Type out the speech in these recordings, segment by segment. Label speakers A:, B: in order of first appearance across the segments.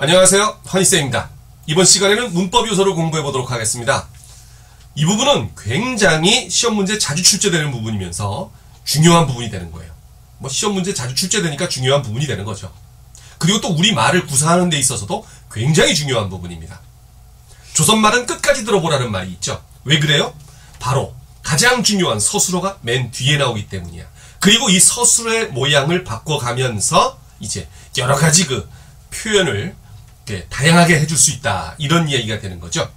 A: 안녕하세요, 허니쌤입니다. 이번 시간에는 문법 요소를 공부해 보도록 하겠습니다. 이 부분은 굉장히 시험 문제 자주 출제되는 부분이면서 중요한 부분이 되는 거예요. 시험 문제 자주 출제되니까 중요한 부분이 되는 거죠. 그리고 또 우리 말을 구사하는 데 있어서도 굉장히 중요한 부분입니다. 조선말은 끝까지 들어보라는 말이 있죠. 왜 그래요? 바로 가장 중요한 서술어가 맨 뒤에 나오기 때문이야. 그리고 이 서술의 모양을 바꿔가면서 이제 여러 가지 표현을 다양하게 해줄 수 있다, 이런 이야기가 되는 거죠.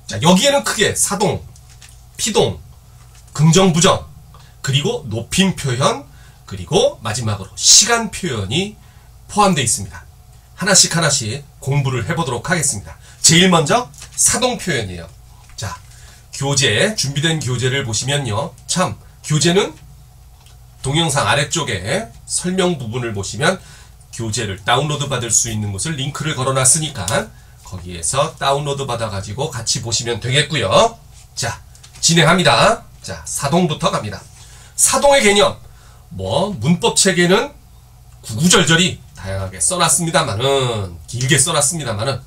A: 자, 여기에는 크게 사동, 피동, 긍정, 부정, 그리고 높임 표현, 그리고 마지막으로 시간 표현이 포함되어 있습니다. 하나씩 공부를 해보도록 하겠습니다. 제일 먼저 사동 표현이에요. 자, 교재, 준비된 교재를 보시면요. 참, 교재는 동영상 아래쪽에 설명 부분을 보시면 교재를 다운로드 받을 수 있는 곳을 링크를 걸어놨으니까 거기에서 다운로드 받아가지고 같이 보시면 되겠고요. 자, 진행합니다. 자, 사동부터 갑니다. 사동의 개념, 문법 체계는 구구절절히 다양하게 써놨습니다만은, 길게 써놨습니다만은,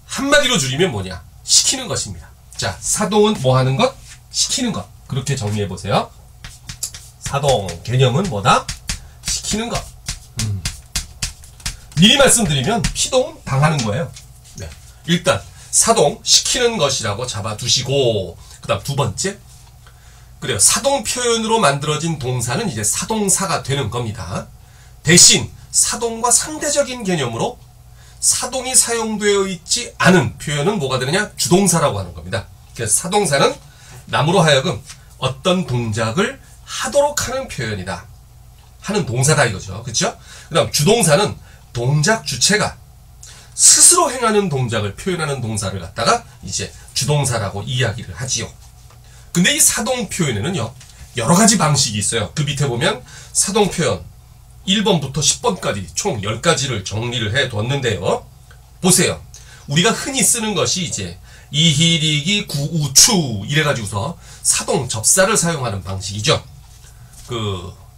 A: 한마디로 줄이면 뭐냐? 시키는 것입니다. 자, 사동은 뭐 하는 것? 시키는 것. 그렇게 정리해보세요. 사동 개념은 뭐다? 시키는 것. 미리 말씀드리면 피동은 당하는 거예요. 네. 일단 사동, 시키는 것이라고 잡아두시고, 그 다음 두 번째, 그래요. 사동 표현으로 만들어진 동사는 이제 사동사가 되는 겁니다. 대신 사동과 상대적인 개념으로 사동이 사용되어 있지 않은 표현은 뭐가 되느냐? 주동사라고 하는 겁니다. 그래서 사동사는 남으로 하여금 어떤 동작을 하도록 하는 표현이다, 하는 동사다, 이거죠. 그렇죠? 그 다음 주동사는 동작 주체가 스스로 행하는 동작을 표현하는 동사를 갖다가 이제 주동사라고 이야기를 하지요. 근데 이 사동 표현에는요, 여러 가지 방식이 있어요. 그 밑에 보면 사동 표현 1번부터 10번까지 총 10가지를 정리를 해 뒀는데요. 보세요. 우리가 흔히 쓰는 것이 이제 이희리기 구우추 이래가지고서 사동 접사를 사용하는 방식이죠.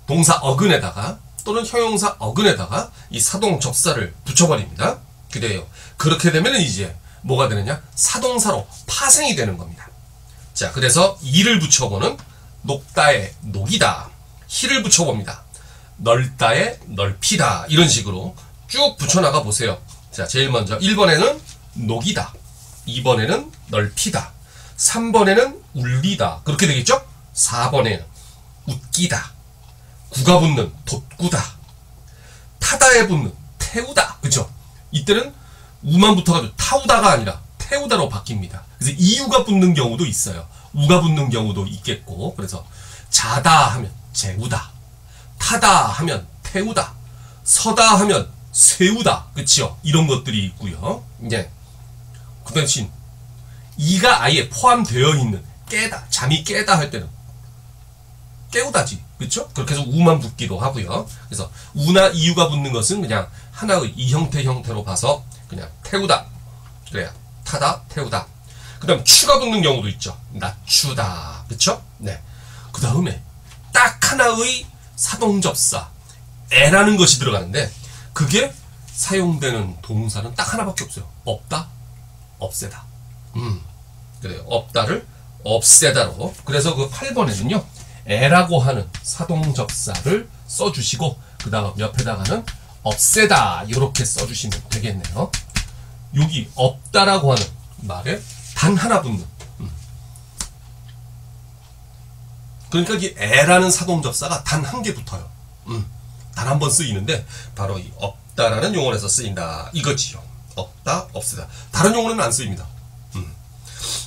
A: 동사 어근에다가 또는 형용사 어근에다가 이 사동 접사를 붙여버립니다. 그래요. 그렇게 되면 이제 뭐가 되느냐? 사동사로 파생이 되는 겁니다. 자, 그래서 이를 붙여보는 높다의 녹이다, 희를 붙여봅니다. 넓다의 넓히다, 이런 식으로 쭉 붙여나가 보세요. 자, 제일 먼저 1번에는 녹이다, 2번에는 넓히다, 3번에는 울리다, 그렇게 되겠죠? 4번에는 웃기다, 구가 붙는 돋구다, 타다에 붙는 태우다, 그쵸? 이때는 우만 붙어가지고 타우다가 아니라 태우다로 바뀝니다. 그래서 이유가 붙는 경우도 있어요. 우가 붙는 경우도 있겠고, 그래서 자다 하면 재우다, 타다 하면 태우다, 서다 하면 세우다, 그치요? 이런 것들이 있고요. 이제 그 대신 이가 아예 포함되어 있는 깨다, 잠이 깨다 할 때는 깨우다지, 그쵸? 그렇게 해서 우만 붙기도 하고요. 그래서 우나 이유가 붙는 것은 그냥 하나의 이 형태로 봐서 그냥 태우다, 그래야 타다, 태우다. 그 다음 추가 붙는 경우도 있죠. 낮추다, 그쵸? 네. 그 다음에 딱 하나의 사동접사 에라는 것이 들어가는데, 그게 사용되는 동사는 딱 하나밖에 없어요. 없다, 없애다. 그래요. 없다를 없애다로. 그래서 그 8번에는요, 에라고 하는 사동접사를 써주시고, 그 다음 옆에다가는 없애다, 이렇게 써주시면 되겠네요. 여기 없다라고 하는 말에 단 하나 붙는, 그러니까 이 에라는 사동접사가 단 한 개 붙어요. 단 한 번 쓰이는데 바로 이 없다라는 용어에서 쓰인다, 이거지요. 없다, 없애다. 다른 용어는 안 쓰입니다.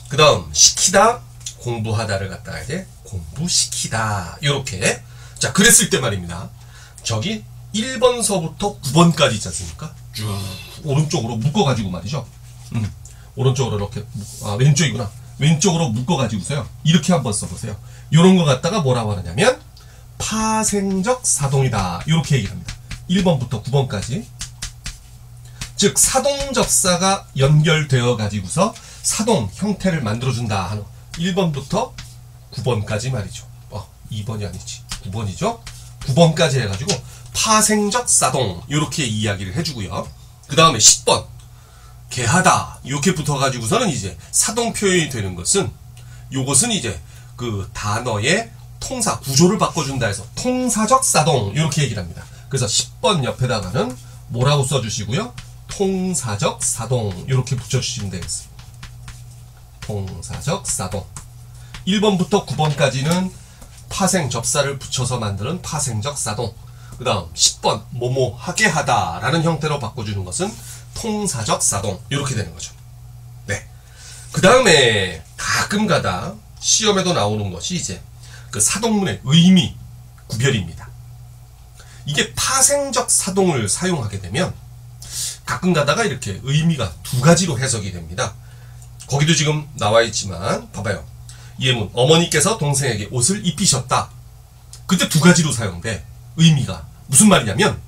A: 그 다음 시키다, 공부하다를 갖다가 이제 공부시키다, 이렇게. 자, 그랬을 때 말입니다. 저기 1번서부터 9번까지 있지 않습니까? 쭉 오른쪽으로 묶어가지고 말이죠. 오른쪽으로 이렇게, 왼쪽이구나. 왼쪽으로 묶어가지고서요, 이렇게 한번 써보세요. 요런 거 갖다가 뭐라고 하느냐면 파생적 사동이다, 이렇게 얘기를 합니다. 1번부터 9번까지. 즉 사동접사가 연결되어 가지고서 사동 형태를 만들어준다 하는 1번부터 9번까지 말이죠. 2번이 아니지, 9번이죠. 9번까지 해가지고 파생적 사동, 이렇게 이야기를 해주고요. 그 다음에 10번 개하다 이렇게 붙어가지고서는 이제 사동 표현이 되는 것은 요것은 이제 그 단어의 통사 구조를 바꿔준다 해서 통사적 사동 이렇게 얘기를 합니다. 그래서 10번 옆에다가는 뭐라고 써주시고요. 통사적 사동 이렇게 붙여주시면 되겠습니다. 통사적 사동. 1번부터 9번까지는 파생 접사를 붙여서 만드는 파생적 사동. 그 다음 10번 뭐뭐 하게 하다 라는 형태로 바꿔주는 것은 통사적 사동 이렇게 되는 거죠. 네. 그 다음에 가끔가다 시험에도 나오는 것이 이제 그 사동문의 의미 구별입니다. 이게 파생적 사동을 사용하게 되면 가끔가다가 이렇게 의미가 두 가지로 해석이 됩니다. 거기도 지금 나와 있지만 봐봐요. 예문 어머니께서 동생에게 옷을 입히셨다. 그때 두 가지로 사용돼. 의미가 무슨 말이냐면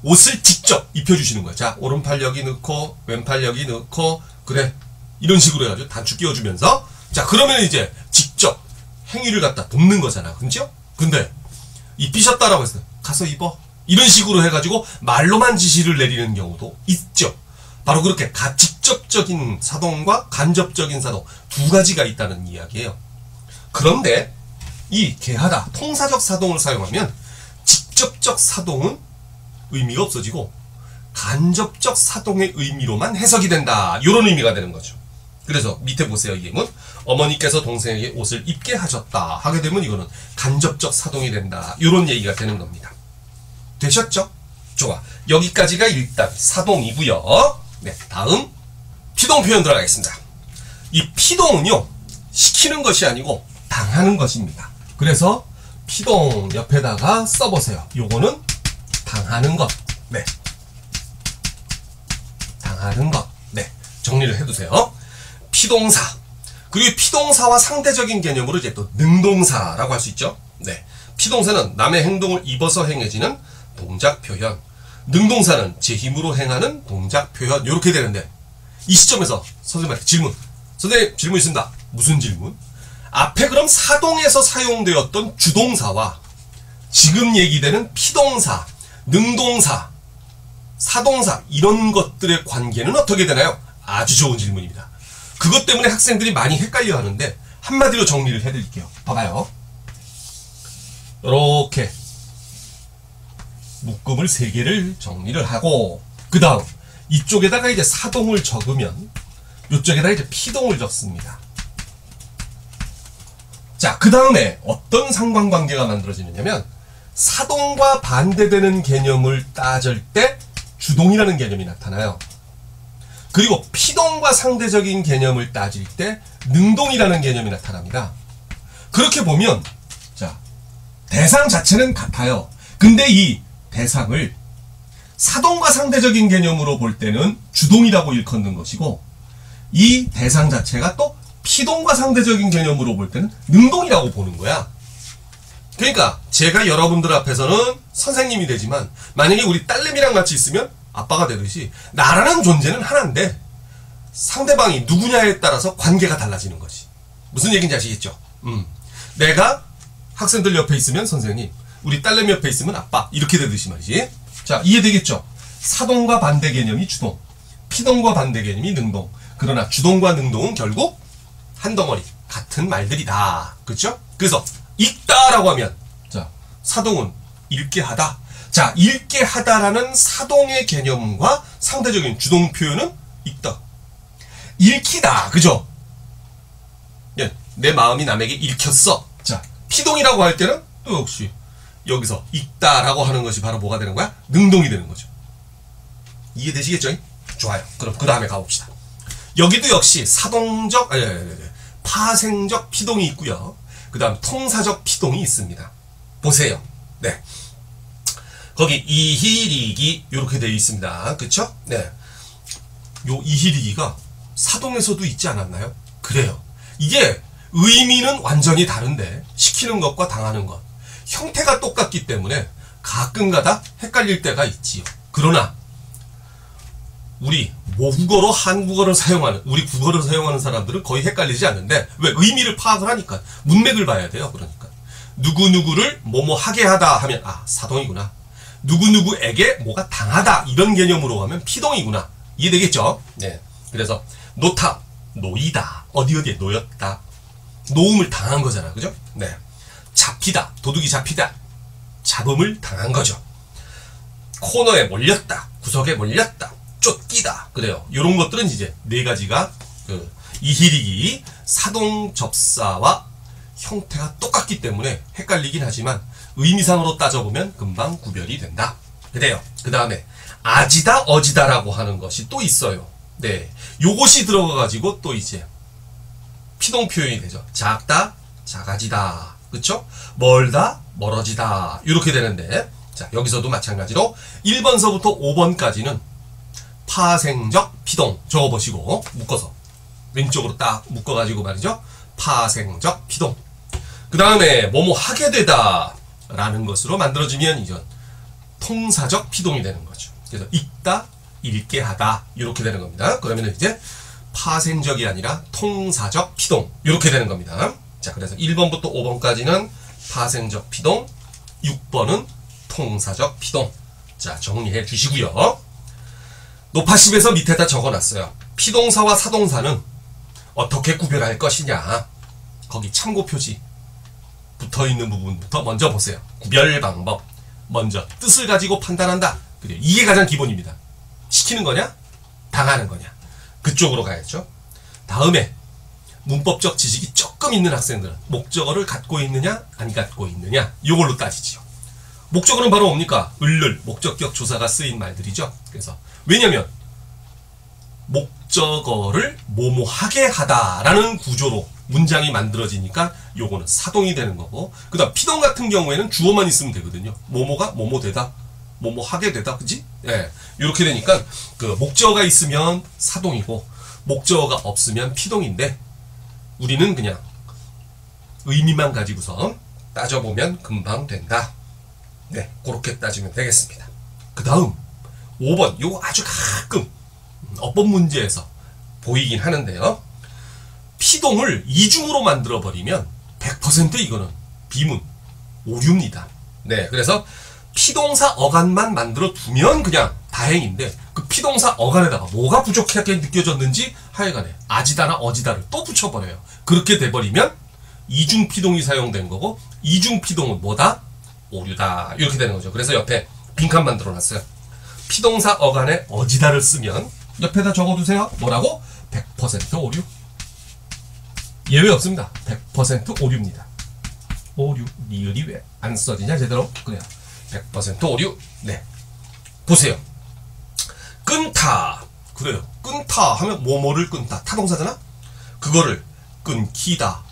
A: 옷을 직접 입혀주시는 거야. 자, 오른팔 여기 넣고 왼팔 여기 넣고 그래 이런 식으로 해가지고 단추 끼워주면서 자 그러면 이제 직접 행위를 갖다 돕는 거잖아. 그죠? 근데 입히셨다라고 했을 때 가서 입어 이런 식으로 해가지고 말로만 지시를 내리는 경우도 있죠. 바로 그렇게 직접적인 사동과 간접적인 사동 두 가지가 있다는 이야기예요. 그런데 이 개하다 통사적 사동을 사용하면 직접적 사동은 의미가 없어지고 간접적 사동의 의미로만 해석이 된다. 이런 의미가 되는 거죠. 그래서 밑에 보세요. 이 예문 어머니께서 동생에게 옷을 입게 하셨다 하게 되면 이거는 간접적 사동이 된다. 이런 얘기가 되는 겁니다. 되셨죠? 좋아. 여기까지가 일단 사동이고요. 네, 다음 피동 표현 들어가겠습니다. 이 피동은요 시키는 것이 아니고 당하는 것입니다. 그래서 피동 옆에다가 써보세요. 요거는 당하는 것. 네, 당하는 것. 네, 정리를 해두세요. 피동사. 그리고 피동사와 상대적인 개념으로 이제 또 능동사라고 할 수 있죠. 네, 피동사는 남의 행동을 입어서 행해지는 동작 표현. 능동사는 제 힘으로 행하는 동작 표현. 이렇게 되는데 이 시점에서 선생님한테 질문. 선생님 질문 있습니다. 무슨 질문? 앞에 그럼 사동에서 사용되었던 주동사와 지금 얘기되는 피동사, 능동사, 사동사 이런 것들의 관계는 어떻게 되나요? 아주 좋은 질문입니다. 그것 때문에 학생들이 많이 헷갈려 하는데 한마디로 정리를 해드릴게요. 봐봐요. 이렇게 묶음을 3개를 정리를 하고 그 다음 이쪽에다가 이제 사동을 적으면 이쪽에다가 이제 피동을 적습니다. 자, 그 다음에 어떤 상관관계가 만들어지느냐면 사동과 반대되는 개념을 따질 때 주동이라는 개념이 나타나요. 그리고 피동과 상대적인 개념을 따질 때 능동이라는 개념이 나타납니다. 그렇게 보면 자, 대상 자체는 같아요. 근데 이 대상을 사동과 상대적인 개념으로 볼 때는 주동이라고 일컫는 것이고 이 대상 자체가 또 피동과 상대적인 개념으로 볼 때는 능동이라고 보는 거야. 그러니까 제가 여러분들 앞에서는 선생님이 되지만 만약에 우리 딸내미랑 같이 있으면 아빠가 되듯이 나라는 존재는 하나인데 상대방이 누구냐에 따라서 관계가 달라지는 거지. 무슨 얘기인지 아시겠죠? 내가 학생들 옆에 있으면 선생님, 우리 딸내미 옆에 있으면 아빠 이렇게 되듯이 말이지. 자, 이해되겠죠? 사동과 반대 개념이 주동, 피동과 반대 개념이 능동. 그러나 주동과 능동은 결국 한 덩어리 같은 말들이다. 그렇죠? 그래서 읽다라고 하면 자, 사동은 읽게 하다. 자, 읽게 하다라는 사동의 개념과 상대적인 주동 표현은 읽다. 읽히다. 그죠? 예, 내 마음이 남에게 읽혔어. 자, 피동이라고 할 때는 또 역시 여기서 읽다라고 하는 것이 바로 뭐가 되는 거야? 능동이 되는 거죠. 이해되시겠죠? 좋아요. 그럼 그 다음에 가봅시다. 여기도 역시 사동적, 파생적 피동이 있고요. 그 다음 통사적 피동이 있습니다. 보세요. 네. 거기 이희리기 이렇게 되어 있습니다. 그쵸? 네. 요 이희리기가 사동에서도 있지 않았나요? 그래요. 이게 의미는 완전히 다른데 시키는 것과 당하는 것 형태가 똑같기 때문에 가끔가다 헷갈릴 때가 있지요. 그러나 우리 모국어로 한국어를 사용하는 우리 국어를 사용하는 사람들은 거의 헷갈리지 않는데 왜? 의미를 파악을 하니까 문맥을 봐야 돼요. 그러니까 누구누구를 뭐뭐 하게 하다 하면 아, 사동이구나. 누구누구에게 뭐가 당하다 이런 개념으로 하면 피동이구나. 이해되겠죠? 네. 그래서 놓다, 놓이다, 어디에 놓였다, 놓음을 당한 거잖아, 그죠? 네. 잡히다, 도둑이 잡히다, 잡음을 당한 거죠. 코너에 몰렸다, 구석에 몰렸다, 쫓기다, 그래요. 이런 것들은 이제 네 가지가 이희리기 사동 접사와 형태가 똑같기 때문에 헷갈리긴 하지만 의미상으로 따져보면 금방 구별이 된다. 그래요. 그 다음에 아지다, 어지다라고 하는 것이 또 있어요. 네, 요것이 들어가가지고 또 이제 피동 표현이 되죠. 작다, 작아지다, 그쵸? 멀다, 멀어지다, 이렇게 되는데, 자, 여기서도 마찬가지로 1번서부터 5번까지는 파생적 피동 적어보시고, 묶어서 왼쪽으로 딱 묶어가지고 말이죠. 파생적 피동. 그 다음에 뭐뭐 하게 되다 라는 것으로 만들어지면 이건 통사적 피동이 되는 거죠. 그래서 읽다, 읽게 하다, 이렇게 되는 겁니다. 그러면 이제 파생적이 아니라 통사적 피동, 이렇게 되는 겁니다. 자, 그래서 1번부터 5번까지는 파생적 피동, 6번은 통사적 피동. 자, 정리해 주시고요. 노파심에서 밑에다 적어놨어요. 피동사와 사동사는 어떻게 구별할 것이냐. 거기 참고 표지 붙어있는 부분부터 먼저 보세요. 구별 방법. 먼저 뜻을 가지고 판단한다. 그래요. 이게 가장 기본입니다. 시키는 거냐? 당하는 거냐? 그쪽으로 가야죠. 다음에 문법적 지식이 조금 있는 학생들은 목적어를 갖고 있느냐 안 갖고 있느냐 이걸로 따지지요. 목적어는 바로 뭡니까? 을를 목적격 조사가 쓰인 말들이죠. 그래서 왜냐면 목적어를 뭐뭐하게 하다라는 구조로 문장이 만들어지니까 요거는 사동이 되는 거고, 그 다음 피동 같은 경우에는 주어만 있으면 되거든요. 뭐뭐가 뭐뭐 되다, 뭐뭐 하게 되다, 그지? 예, 이렇게 되니까 그 목적어가 있으면 사동이고 목적어가 없으면 피동인데, 우리는 그냥 의미만 가지고서 따져보면 금방 된다. 네, 그렇게 따지면 되겠습니다. 그 다음 5번, 요거 아주 가끔 어법 문제에서 보이긴 하는데요. 피동을 이중으로 만들어버리면 100% 이거는 비문, 오류입니다. 네, 그래서 피동사 어간만 만들어 두면 그냥 다행인데, 그 피동사 어간에다가 뭐가 부족하게 느껴졌는지 하여간에 아지다나 어지다를 또 붙여버려요. 그렇게 돼버리면 이중 피동이 사용된 거고, 이중 피동은 뭐다? 오류다. 이렇게 되는 거죠. 그래서 옆에 빈칸 만들어 놨어요. 피동사 어간에 어지다를 쓰면 옆에다 적어두세요. 뭐라고? 100% 오류. 예외 없습니다. 100% 오류입니다. 오류. 리을이 왜 안 써지냐 제대로? 그래요. 100% 오류. 네, 보세요. 끊다. 그래요. 끊다 하면 뭐뭐를 끊다. 타동사잖아? 그거를 끊기다,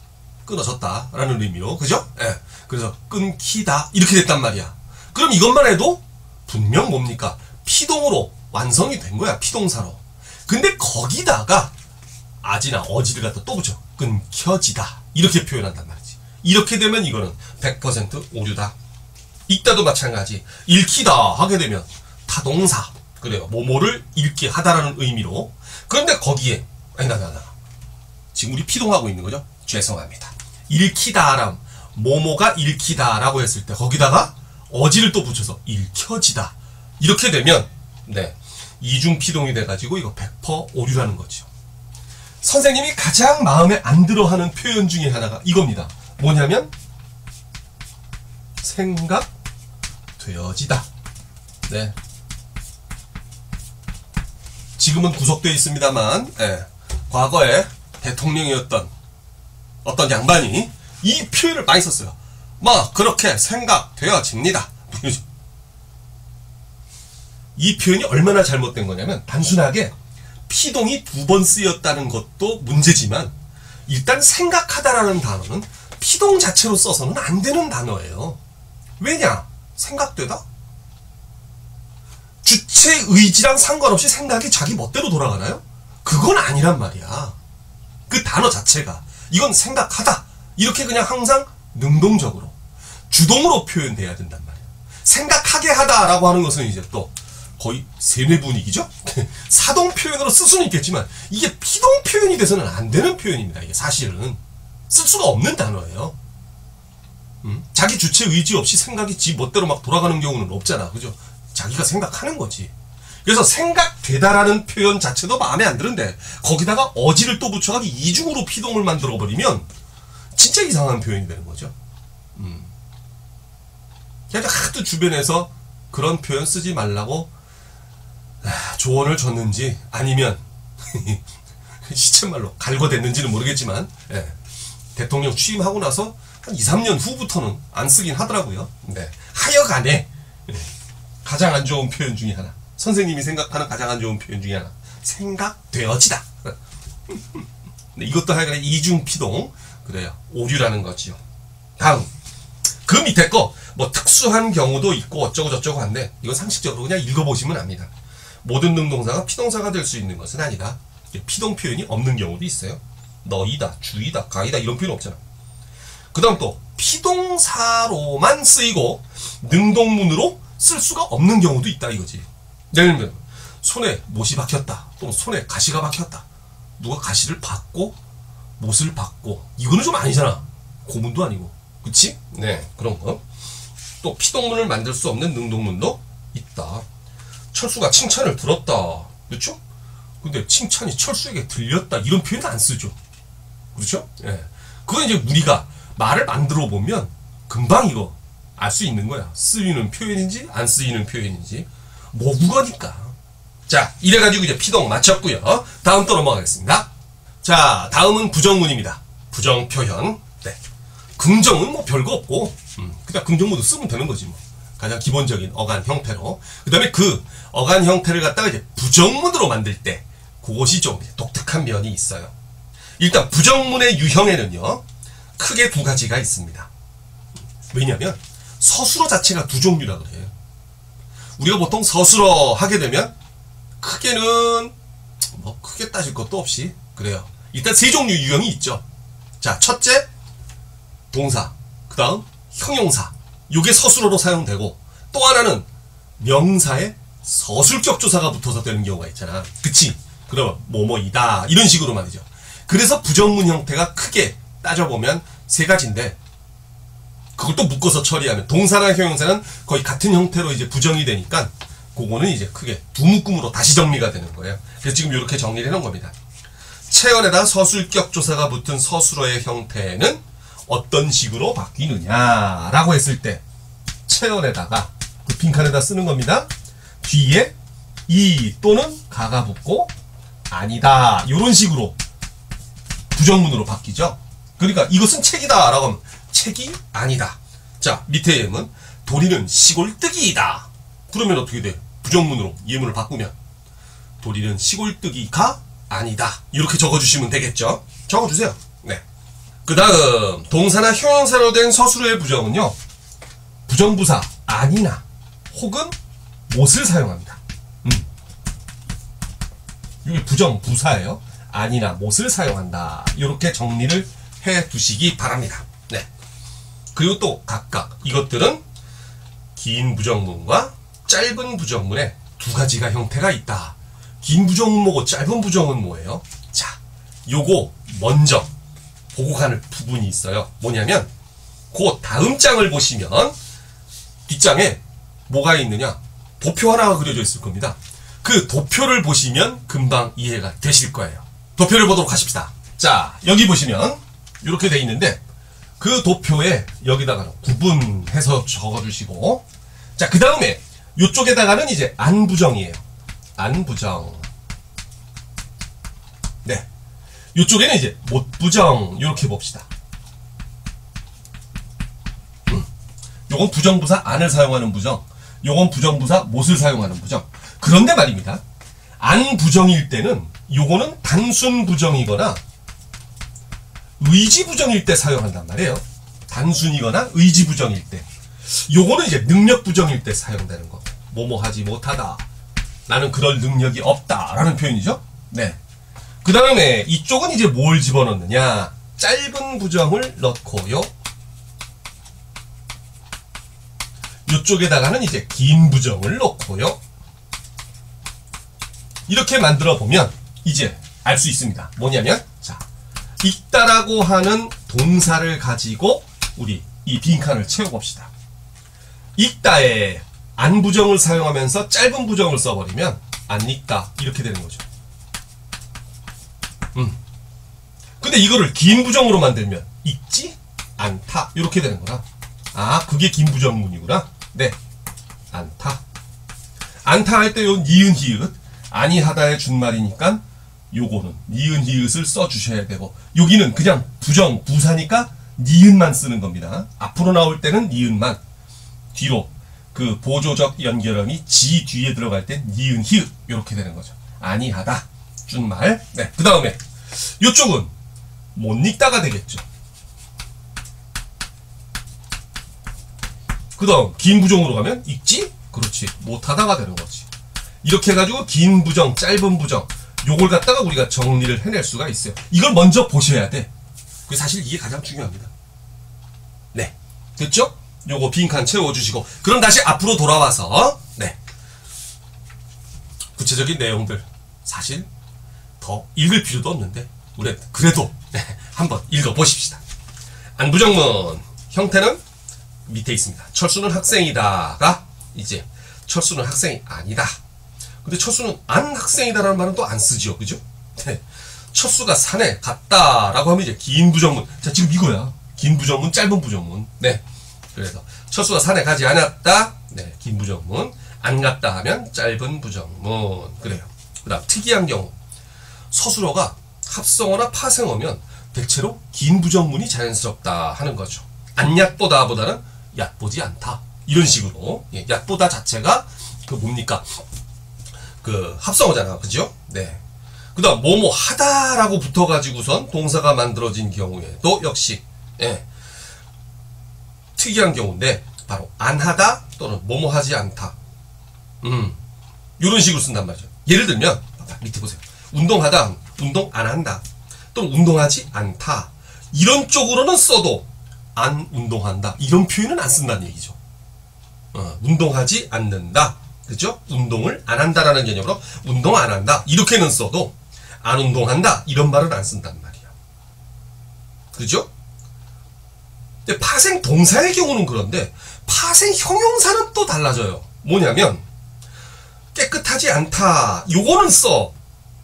A: 끊어졌다 라는 의미로, 그죠? 예. 그래서 끊기다 이렇게 됐단 말이야. 그럼 이것만 해도 분명 뭡니까? 피동으로 완성이 된 거야. 피동사로. 근데 거기다가 아지나 어지를 갖다 또 붙여. 끊겨지다 이렇게 표현한단 말이지. 이렇게 되면 이거는 100% 오류다. 읽다도 마찬가지. 읽히다 하게 되면 타동사. 그래요. 뭐뭐를 읽게 하다라는 의미로. 그런데 거기에 나 지금 우리 피동하고 있는 거죠? 죄송합니다. 읽히다람 뭐뭐가 읽히다라고 했을 때 거기다가 어지를 또 붙여서 읽혀지다 이렇게 되면 네, 이중 피동이 돼가지고 이거 100% 오류라는 거죠. 선생님이 가장 마음에 안 들어하는 표현 중에 하나가 이겁니다. 뭐냐면 생각되어지다. 네. 지금은 구속되어 있습니다만, 예, 과거에 대통령이었던 어떤 양반이 이 표현을 많이 썼어요. 뭐 그렇게 생각되어집니다. 이 표현이 얼마나 잘못된 거냐면, 단순하게 피동이 2번 쓰였다는 것도 문제지만, 일단 생각하다라는 단어는 피동 자체로 써서는 안 되는 단어예요. 왜냐? 생각되다? 주체 의지랑 상관없이 생각이 자기 멋대로 돌아가나요? 그건 아니란 말이야. 그 단어 자체가 이건 생각하다 이렇게 그냥 항상 능동적으로 주동으로 표현돼야 된단 말이야. 생각하게 하다라고 하는 것은 이제 또 거의 세뇌 분위기죠. 사동 표현으로 쓸 수는 있겠지만 이게 피동 표현이 돼서는 안 되는 표현입니다. 이게 사실은 쓸 수가 없는 단어예요. 자기 주체 의지 없이 생각이 지 멋대로 막 돌아가는 경우는 없잖아, 그죠? 자기가 생각하는 거지. 그래서 생각되다라는 표현 자체도 마음에 안 드는데 거기다가 어지를 또 붙여가지고 이중으로 피동을 만들어버리면 진짜 이상한 표현이 되는 거죠. 그냥 하도 주변에서 그런 표현 쓰지 말라고 조언을 줬는지 아니면 시쳇말로 갈궈댔는지는 모르겠지만 대통령 취임하고 나서 한 2, 3년 후부터는 안 쓰긴 하더라고요. 네. 하여간에 가장 안 좋은 표현 중에 하나, 선생님이 생각하는 가장 안 좋은 표현 중에 하나, 생각되어지다. 네, 이것도 하여간에 이중피동, 그래요. 오류라는 거지요. 다음, 그 밑에 거 뭐 특수한 경우도 있고 어쩌고 저쩌고 한데 이건 상식적으로 그냥 읽어보시면 압니다. 모든 능동사가 피동사가 될 수 있는 것은 아니다. 피동 표현이 없는 경우도 있어요. 너희다, 주이다, 가이다 이런 표현 없잖아. 그 다음 또 피동사로만 쓰이고 능동문으로 쓸 수가 없는 경우도 있다 이거지. 예를 들면 손에 못이 박혔다, 또는 손에 가시가 박혔다. 누가 가시를 박고 못을 박고, 이거는 좀 아니잖아. 고문도 아니고, 그치? 네, 그런 거. 또 피동문을 만들 수 없는 능동문도 있다. 철수가 칭찬을 들었다, 그렇죠? 근데 칭찬이 철수에게 들렸다 이런 표현은 안 쓰죠. 그렇죠? 예. 그건 이제 우리가 말을 만들어 보면 금방 이거 알 수 있는 거야. 쓰이는 표현인지 안 쓰이는 표현인지. 모국어니까. 자, 이래가지고 이제 피동 마쳤고요. 다음 또 넘어가겠습니다. 자, 다음은 부정문입니다. 부정 표현. 네. 긍정은 뭐 별거 없고, 그냥 긍정문도 쓰면 되는 거지 뭐. 가장 기본적인 어간 형태로. 그 다음에 그 어간 형태를 갖다가 이제 부정문으로 만들 때 그것이 좀 독특한 면이 있어요. 일단 부정문의 유형에는요, 크게 두 가지가 있습니다. 왜냐면 서술어 자체가 두 종류라 그래요. 우리가 보통 서술어 하게 되면 크게는 뭐 크게 따질 것도 없이 그래요. 일단 세 종류 유형이 있죠. 자, 첫째 동사, 그 다음 형용사, 요게 서술어로 사용되고, 또 하나는 명사에 서술격 조사가 붙어서 되는 경우가 있잖아. 그치? 그러면 뭐뭐이다 이런 식으로 말이죠. 그래서 부정문 형태가 크게 따져보면 세 가지인데, 그걸 또 묶어서 처리하면 동사나 형용사는 거의 같은 형태로 이제 부정이 되니까 그거는 이제 크게 두 묶음으로 다시 정리가 되는 거예요. 그래서 지금 이렇게 정리를 해놓은 겁니다. 체언에다 서술격 조사가 붙은 서술어의 형태는 어떤 식으로 바뀌느냐라고 했을 때 체언에다가 그 빈칸에다 쓰는 겁니다. 뒤에 이 또는 가가 붙고 아니다 이런 식으로 부정문으로 바뀌죠. 그러니까 이것은 책이다 라고 하면 책이 아니다. 자, 밑에 예문 도리는 시골뜨기이다. 그러면 어떻게 돼? 부정문으로 예문을 바꾸면 도리는 시골뜨기가 아니다 이렇게 적어주시면 되겠죠. 적어주세요. 네. 그 다음 동사나 형용사로 된 서술어의 부정은요, 부정부사 아니나 혹은 못을 사용합니다. 이게 부정부사예요. 아니나 못을 사용한다. 이렇게 정리를 해 두시기 바랍니다. 네. 그리고 또 각각 이것들은 긴 부정문과 짧은 부정문에 두 가지가 형태가 있다. 긴 부정은 뭐고 짧은 부정은 뭐예요? 자, 요거 먼저 보고 가는 부분이 있어요. 뭐냐면 그 다음 장을 보시면 뒷장에 뭐가 있느냐, 도표 하나가 그려져 있을 겁니다. 그 도표를 보시면 금방 이해가 되실 거예요. 도표를 보도록 하십시다. 자, 여기 보시면 이렇게 돼 있는데 그 도표에 여기다가 구분해서 적어주시고, 자, 그 다음에 이쪽에다가는 이제 안부정이에요. 안부정. 네. 이쪽에는 이제 못부정 이렇게 봅시다. 요건 부정부사 안을 사용하는 부정, 요건 부정부사 못을 사용하는 부정. 그런데 말입니다, 안부정일 때는 요거는 단순 부정이거나 의지 부정일 때 사용한단 말이에요. 단순이거나 의지 부정일 때. 요거는 이제 능력 부정일 때 사용되는 거. 뭐뭐 하지 못하다, 나는 그럴 능력이 없다 라는 표현이죠. 네. 그 다음에 이쪽은 이제 뭘 집어넣느냐, 짧은 부정을 넣고요, 이쪽에다가는 이제 긴 부정을 넣고요. 이렇게 만들어 보면 이제 알 수 있습니다. 뭐냐면, 자, 읽다라고 하는 동사를 가지고 우리 이 빈칸을 채워봅시다. 읽다에 안부정을 사용하면서 짧은 부정을 써버리면 안 읽다 이렇게 되는 거죠. 근데 이거를 긴 부정으로 만들면 읽지 않다 이렇게 되는 거라. 아, 그게 긴 부정문이구나. 네, 않다. 않다 할 때 요 니은 히읗 아니하다의 준말이니까 요거는 니은 히읗을 써주셔야 되고, 여기는 그냥 부정 부사니까 니은만 쓰는 겁니다. 앞으로 나올 때는 니은만, 뒤로 그 보조적 연결음이 지 뒤에 들어갈 때 니은 히읗 이렇게 되는 거죠. 아니하다 준말. 네, 그 다음에 요쪽은 못 읽다가 되겠죠. 그 다음 긴 부정으로 가면 읽지? 그렇지, 못하다가 되는 거지. 이렇게 해가지고 긴 부정, 짧은 부정 요걸 갖다가 우리가 정리를 해낼 수가 있어요. 이걸 먼저 보셔야 돼. 그게 사실 이게 가장 중요합니다. 네, 됐죠? 요거 빈칸 채워주시고, 그럼 다시 앞으로 돌아와서 네, 구체적인 내용들 사실 더 읽을 필요도 없는데 우리 그래도 한번 읽어보십시다. 안부정문 형태는 밑에 있습니다. 철수는 학생이다가 이제 철수는 학생이 아니다. 근데 철수는 안 학생이다라는 말은 또 안 쓰죠, 그죠? 네. 철수가 산에 갔다라고 하면 이제 긴 부정문. 자, 지금 이거야. 긴 부정문, 짧은 부정문. 네. 그래서 철수가 산에 가지 않았다. 네, 긴 부정문. 안 갔다 하면 짧은 부정문. 그래요. 그다음 특이한 경우 서술어가 합성어나 파생어면 대체로 긴 부정문이 자연스럽다 하는 거죠. 안 얕보다 보다는 얕보지 않다. 이런 식으로. 예, 얕보다 자체가 그 뭡니까? 그 합성어잖아, 그죠? 네. 그다음 뭐뭐 하다라고 붙어가지고선 동사가 만들어진 경우에도 역시 예, 특이한 경우인데 바로 안 하다 또는 뭐뭐 하지 않다. 이런 식으로 쓴단 말이죠. 예를 들면 밑에 보세요. 운동하다, 운동 안 한다. 또는 운동하지 않다. 이런 쪽으로는 써도 안 운동한다. 이런 표현은 안 쓴다는 얘기죠. 운동하지 않는다. 그죠? 운동을 안 한다라는 개념으로 운동 안 한다. 이렇게는 써도 안 운동한다. 이런 말은 안 쓴단 말이야. 그죠? 근데 파생 동사의 경우는 그런데 파생 형용사는 또 달라져요. 뭐냐면 깨끗하지 않다. 요거는 써.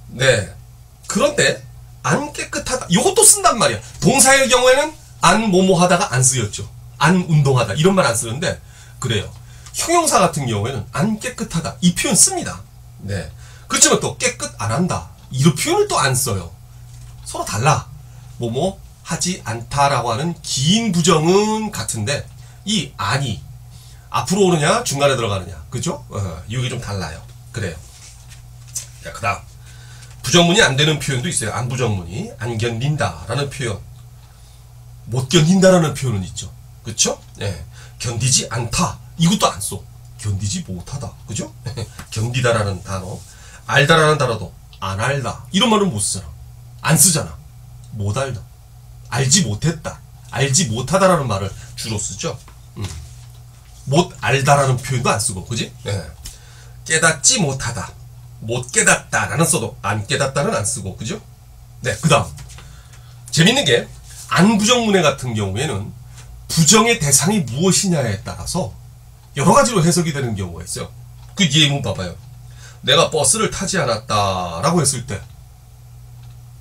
A: 네. 그런데 안 깨끗하다. 요것도 쓴단 말이야. 동사의 경우에는 안 뭐뭐 하다가 안 쓰였죠. 안 운동하다. 이런 말 안 쓰는데 그래요. 형용사 같은 경우에는 안 깨끗하다. 이 표현 씁니다. 네. 그렇지만 또 깨끗 안 한다. 이런 표현을 또 안 써요. 서로 달라. 뭐뭐 하지 않다라고 하는 긴 부정은 같은데 이 안이 앞으로 오느냐 중간에 들어가느냐. 그죠? 이게 좀 달라요. 그래요. 자, 그 다음 부정문이 안 되는 표현도 있어요. 안 부정문이 안 견딘다라는 표현, 못 견딘다라는 표현은 있죠. 그쵸? 네. 견디지 않다. 이것도 안 써. 견디지 못하다. 그죠? 견디다라는 단어, 알다라는 단어도 안 알다. 이런 말은 못 쓰잖아. 안 쓰잖아. 못 알다. 알지 못했다. 알지 못하다라는 말을 주로 쓰죠. 못 알다라는 표현도 안 쓰고, 그지? 네. 깨닫지 못하다. 못 깨닫다라는 써도 안 깨닫다는 안 쓰고, 그죠? 네, 그 다음. 재밌는 게, 안 부정문해 같은 경우에는 부정의 대상이 무엇이냐에 따라서 여러 가지로 해석이 되는 경우가 있어요. 그 예문 봐봐요. 내가 버스를 타지 않았다라고 했을 때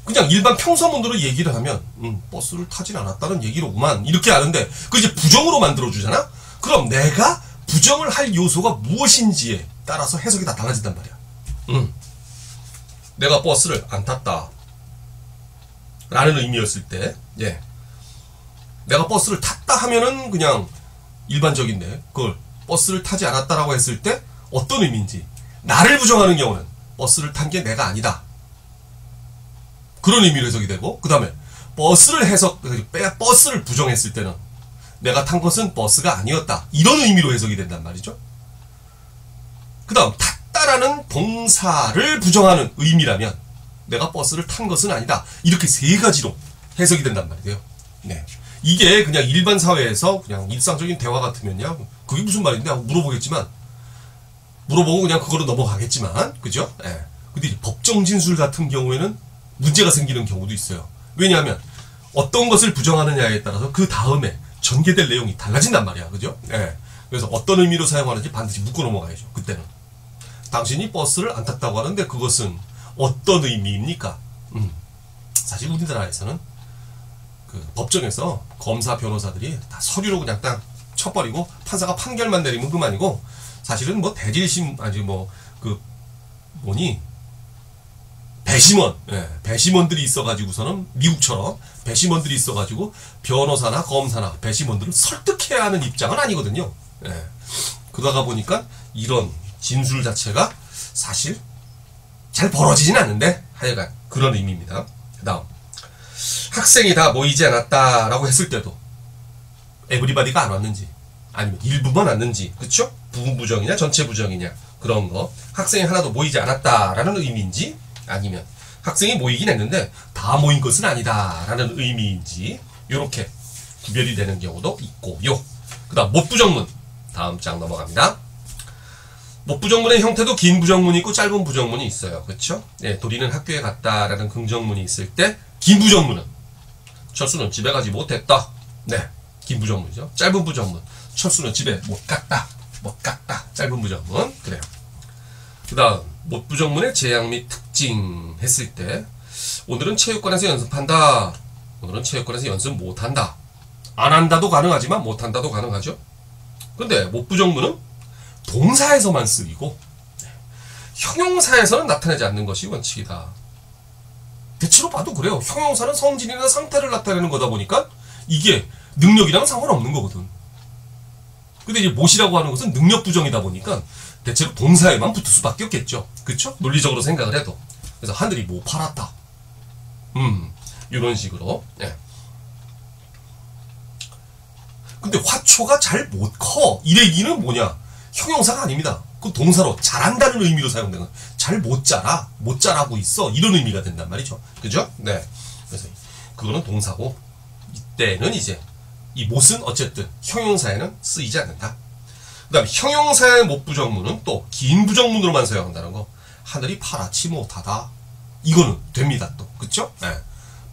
A: 그냥 일반 평서문으로 얘기를 하면 버스를 타진 않았다는 얘기로구만 이렇게 아는데 그 이제 부정으로 만들어주잖아? 그럼 내가 부정을 할 요소가 무엇인지에 따라서 해석이 다 달라진단 말이야. 내가 버스를 안 탔다 라는 의미였을 때, 예, 내가 버스를 탔다 하면은 그냥 일반적인데 그걸 버스를 타지 않았다라고 했을 때 어떤 의미인지, 나를 부정하는 경우는 버스를 탄 게 내가 아니다 그런 의미로 해석이 되고, 그 다음에 버스를 부정했을 때는 내가 탄 것은 버스가 아니었다 이런 의미로 해석이 된단 말이죠. 그 다음 탔다라는 동사를 부정하는 의미라면 내가 버스를 탄 것은 아니다 이렇게 세 가지로 해석이 된단 말이에요. 네. 이게 그냥 일반 사회에서 그냥 일상적인 대화 같으면요 그게 무슨 말인데 하고 물어보겠지만, 물어보고 그냥 그거로 넘어가겠지만, 그죠? 예. 근데 법정 진술 같은 경우에는 문제가 생기는 경우도 있어요. 왜냐하면 어떤 것을 부정하느냐에 따라서 그 다음에 전개될 내용이 달라진단 말이야. 그죠? 예. 그래서 어떤 의미로 사용하는지 반드시 묻고 넘어가야죠. 그때는 당신이 버스를 안 탔다고 하는데 그것은 어떤 의미입니까? 사실 우리나라에서는 그 법정에서 검사 변호사들이 다 서류로 그냥 딱 쳐버리고 판사가 판결만 내리면 그만이고, 사실은 뭐 대질심 아니 뭐 그 뭐니 배심원, 배심원들이 있어가지고서는 미국처럼 배심원들이 있어가지고 변호사나 검사나 배심원들을 설득해야 하는 입장은 아니거든요. 그러다가 보니까 이런 진술 자체가 사실 잘 벌어지진 않는데 하여간 그런 의미입니다. 그 다음, 학생이 다 모이지 않았다라고 했을 때도 에브리바디가 안 왔는지 아니면 일부만 왔는지, 그쵸? 부분 부정이냐 전체 부정이냐 그런 거, 학생이 하나도 모이지 않았다라는 의미인지 아니면 학생이 모이긴 했는데 다 모인 것은 아니다라는 의미인지, 이렇게 구별이 되는 경우도 있고요. 그 다음 못부정문, 다음 장 넘어갑니다. 못부정문의 형태도 긴 부정문이 있고 짧은 부정문이 있어요. 그쵸? 네, 도리는 학교에 갔다라는 긍정문이 있을 때, 긴 부정문은 철수는 집에 가지 못했다. 네, 긴 부정문이죠. 짧은 부정문, 철수는 집에 못 갔다. 짧은 부정문. 그래요. 그 다음, 못부정문의 제약 및 특징 했을 때, 오늘은 체육관에서 연습한다. 오늘은 체육관에서 연습 못한다. 안 한다도 가능하지만 못한다도 가능하죠. 근데 못부정문은 동사에서만 쓰이고 형용사에서는 나타내지 않는 것이 원칙이다. 대체로 봐도 그래요. 형용사는 성질이나 상태를 나타내는 거다 보니까 이게 능력이랑 상관없는 거거든. 근데 이제 못이라고 하는 것은 능력 부정이다 보니까 대체로 동사에만 붙을 수밖에 없겠죠. 그쵸? 논리적으로 생각을 해도. 그래서 하늘이 뭐 팔았다. 이런 식으로. 예. 근데 화초가 잘 못 커. 이 얘기는 뭐냐? 형용사가 아닙니다. 그 동사로 잘한다는 의미로 사용되는, 잘 못 자라, 못 자라고 있어, 이런 의미가 된단 말이죠. 그죠? 네. 그래서 그거는 동사고, 이때는 이제 이 못은 어쨌든 형용사에는 쓰이지 않는다. 그 다음에 형용사의 못부정문은 또 긴 부정문으로만 사용한다는 거. 하늘이 파랗지 못하다. 이거는 됩니다. 또 그쵸? 네.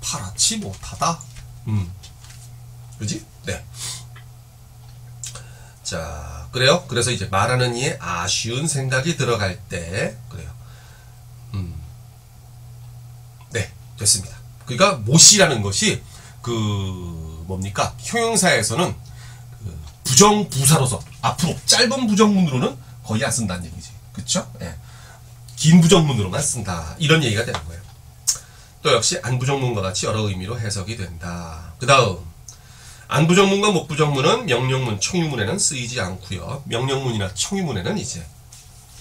A: 파랗지 못하다. 그지? 네. 자, 그래요. 그래서 이제 말하는 이에 아쉬운 생각이 들어갈 때, 그래요. 네, 됐습니다. 그러니까 못이라는 것이 뭡니까? 형용사에서는 부정부사로서 앞으로 짧은 부정문으로는 거의 안 쓴다는 얘기지. 그쵸? 예. 긴 부정문으로만 쓴다. 이런 얘기가 되는 거예요. 또 역시 안부정문과 같이 여러 의미로 해석이 된다. 그 다음, 안부정문과 못부정문은 명령문, 청유문에는 쓰이지 않고요. 명령문이나 청유문에는 이제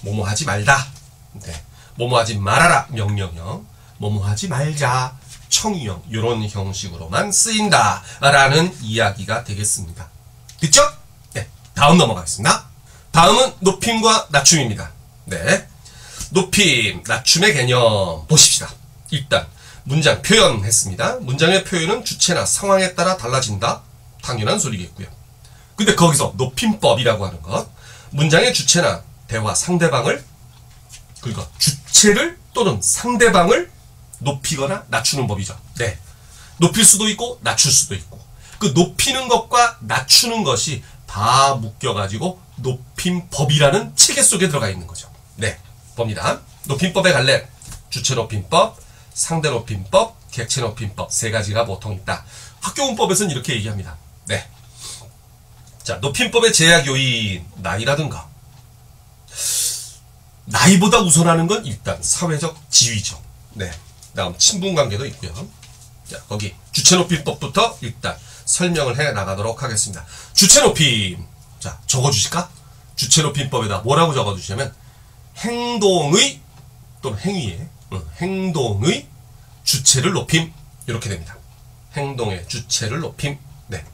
A: 뭐뭐하지 말다. 네. 뭐뭐하지 말아라. 명령형. 뭐뭐하지 말자. 청유형. 이런 형식으로만 쓰인다. 라는 이야기가 되겠습니다. 그쵸? 네. 다음 넘어가겠습니다. 다음은 높임과 낮춤입니다. 네. 높임, 낮춤의 개념 보십시다. 일단 문장 표현했습니다. 문장의 표현은 주체나 상황에 따라 달라진다. 당연한 소리겠고요. 근데 거기서 높임법이라고 하는 것, 문장의 주체나 대화 상대방을, 그러니까 주체를 또는 상대방을 높이거나 낮추는 법이죠. 네. 높일 수도 있고 낮출 수도 있고, 그 높이는 것과 낮추는 것이 다 묶여가지고 높임법이라는 체계 속에 들어가 있는 거죠. 네. 봅니다. 높임법의 갈래, 주체 높임법, 상대 높임법, 객체 높임법, 세 가지가 보통 있다. 학교문법에서는 이렇게 얘기합니다. 네. 자, 높임법의 제약 요인, 나이라든가. 나이보다 우선하는 건 일단 사회적 지위죠. 네. 다음 친분관계도 있고요. 자, 거기 주체 높임법부터 일단 설명을 해 나가도록 하겠습니다. 주체 높임. 자, 적어주실까? 주체 높임법에다 뭐라고 적어주시냐면 행동의 또는 행위의 행동의 주체를 높임, 이렇게 됩니다. 행동의 주체를 높임. 네.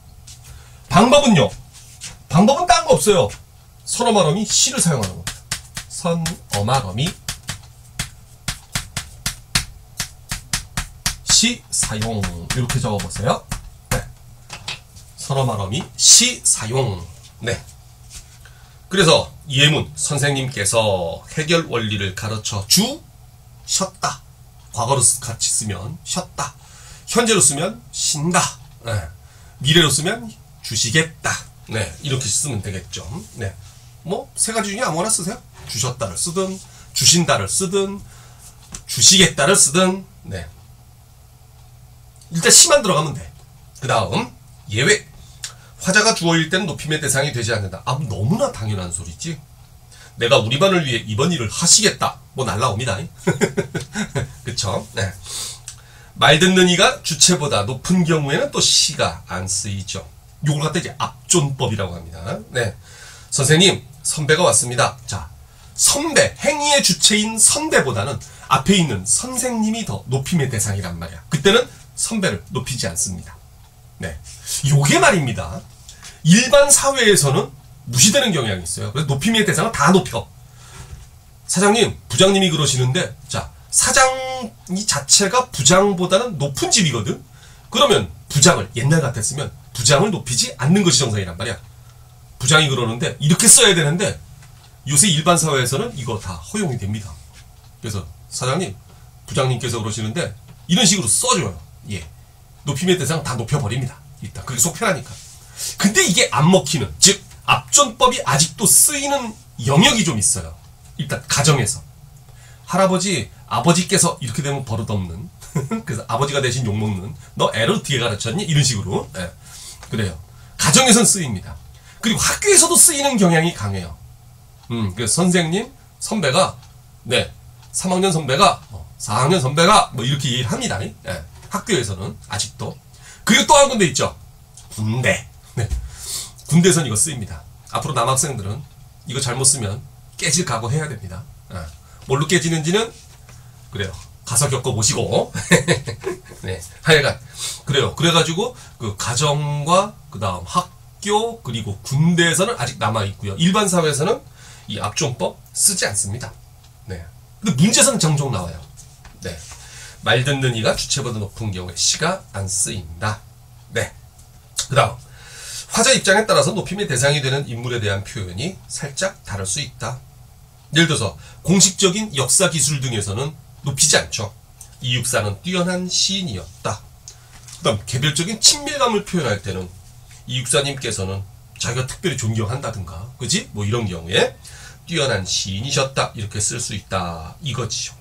A: 방법은요. 방법은 딴 거 없어요. 선어말어미 시를 사용하는 겁니다. 선어말어미 시 사용, 이렇게 적어보세요. 네. 선어말어미 시 사용. 네. 그래서 예문, 선생님께서 해결 원리를 가르쳐 주셨다. 과거로 같이 쓰면 쉬었다. 현재로 쓰면 쉰다. 네. 미래로 쓰면 주시겠다. 네. 이렇게 쓰면 되겠죠. 네. 뭐 세 가지 중에 아무거나 쓰세요. 주셨다를 쓰든 주신다를 쓰든 주시겠다를 쓰든 네. 일단 시만 들어가면 돼. 그 다음 예외. 화자가 주어일 때는 높임의 대상이 되지 않는다. 아, 너무나 당연한 소리지. 내가 우리 반을 위해 이번 일을 하시겠다. 뭐 날라옵니다. 그쵸? 네. 말 듣는 이가 주체보다 높은 경우에는 또 시가 안 쓰이죠. 요걸 갖다 이제 압존법이라고 합니다. 네. 선생님, 선배가 왔습니다. 자, 선배, 행위의 주체인 선배보다는 앞에 있는 선생님이 더 높임의 대상이란 말이야. 그때는 선배를 높이지 않습니다. 네. 요게 말입니다. 일반 사회에서는 무시되는 경향이 있어요. 그래서 높임의 대상은 다 높여. 사장님, 부장님이 그러시는데, 자, 사장이 자체가 부장보다는 높은 집이거든? 그러면 부장을, 옛날 같았으면 부장을 높이지 않는 것이 정상이란 말이야. 부장이 그러는데, 이렇게 써야 되는데, 요새 일반 사회에서는 이거 다 허용이 됩니다. 그래서, 사장님, 부장님께서 그러시는데, 이런 식으로 써줘요. 예. 높임의 대상 다 높여버립니다. 일단, 그게 속 편하니까. 근데 이게 안 먹히는, 즉, 압존법이 아직도 쓰이는 영역이 좀 있어요. 일단, 가정에서. 할아버지, 아버지께서 이렇게 되면 버릇없는, 그래서 아버지가 대신 욕먹는, 너 애를 어떻게 가르쳤니? 이런 식으로. 네. 그래요. 가정에선 쓰입니다. 그리고 학교에서도 쓰이는 경향이 강해요. 그래서 선생님, 선배가, 네, 3학년 선배가, 4학년 선배가, 뭐 이렇게 얘기를 합니다. 네. 학교에서는, 아직도. 그리고 또 한 군데 있죠. 군대. 네. 군대에선 이거 쓰입니다. 앞으로 남학생들은 이거 잘못 쓰면 깨질 각오해야 됩니다. 뭘로 깨지는지는, 그래요. 가서 겪어보시고. 네. 하여간. 그래요. 그래가지고, 그 가정과, 그 다음 학교, 그리고 군대에서는 아직 남아있고요. 일반 사회에서는 이 압존법 쓰지 않습니다. 네. 근데 문제에서는 종종 나와요. 네. 말 듣는 이가 주체보다 높은 경우에 시가 안 쓰인다. 네. 그 다음. 화자 입장에 따라서 높임의 대상이 되는 인물에 대한 표현이 살짝 다를 수 있다. 예를 들어서 공식적인 역사 기술 등에서는 높이지 않죠. 이육사는 뛰어난 시인이었다. 그 다음 개별적인 친밀감을 표현할 때는 이육사님께서는 자기가 특별히 존경한다든가, 그지? 뭐 이런 경우에 뛰어난 시인이셨다 이렇게 쓸 수 있다 이거지요.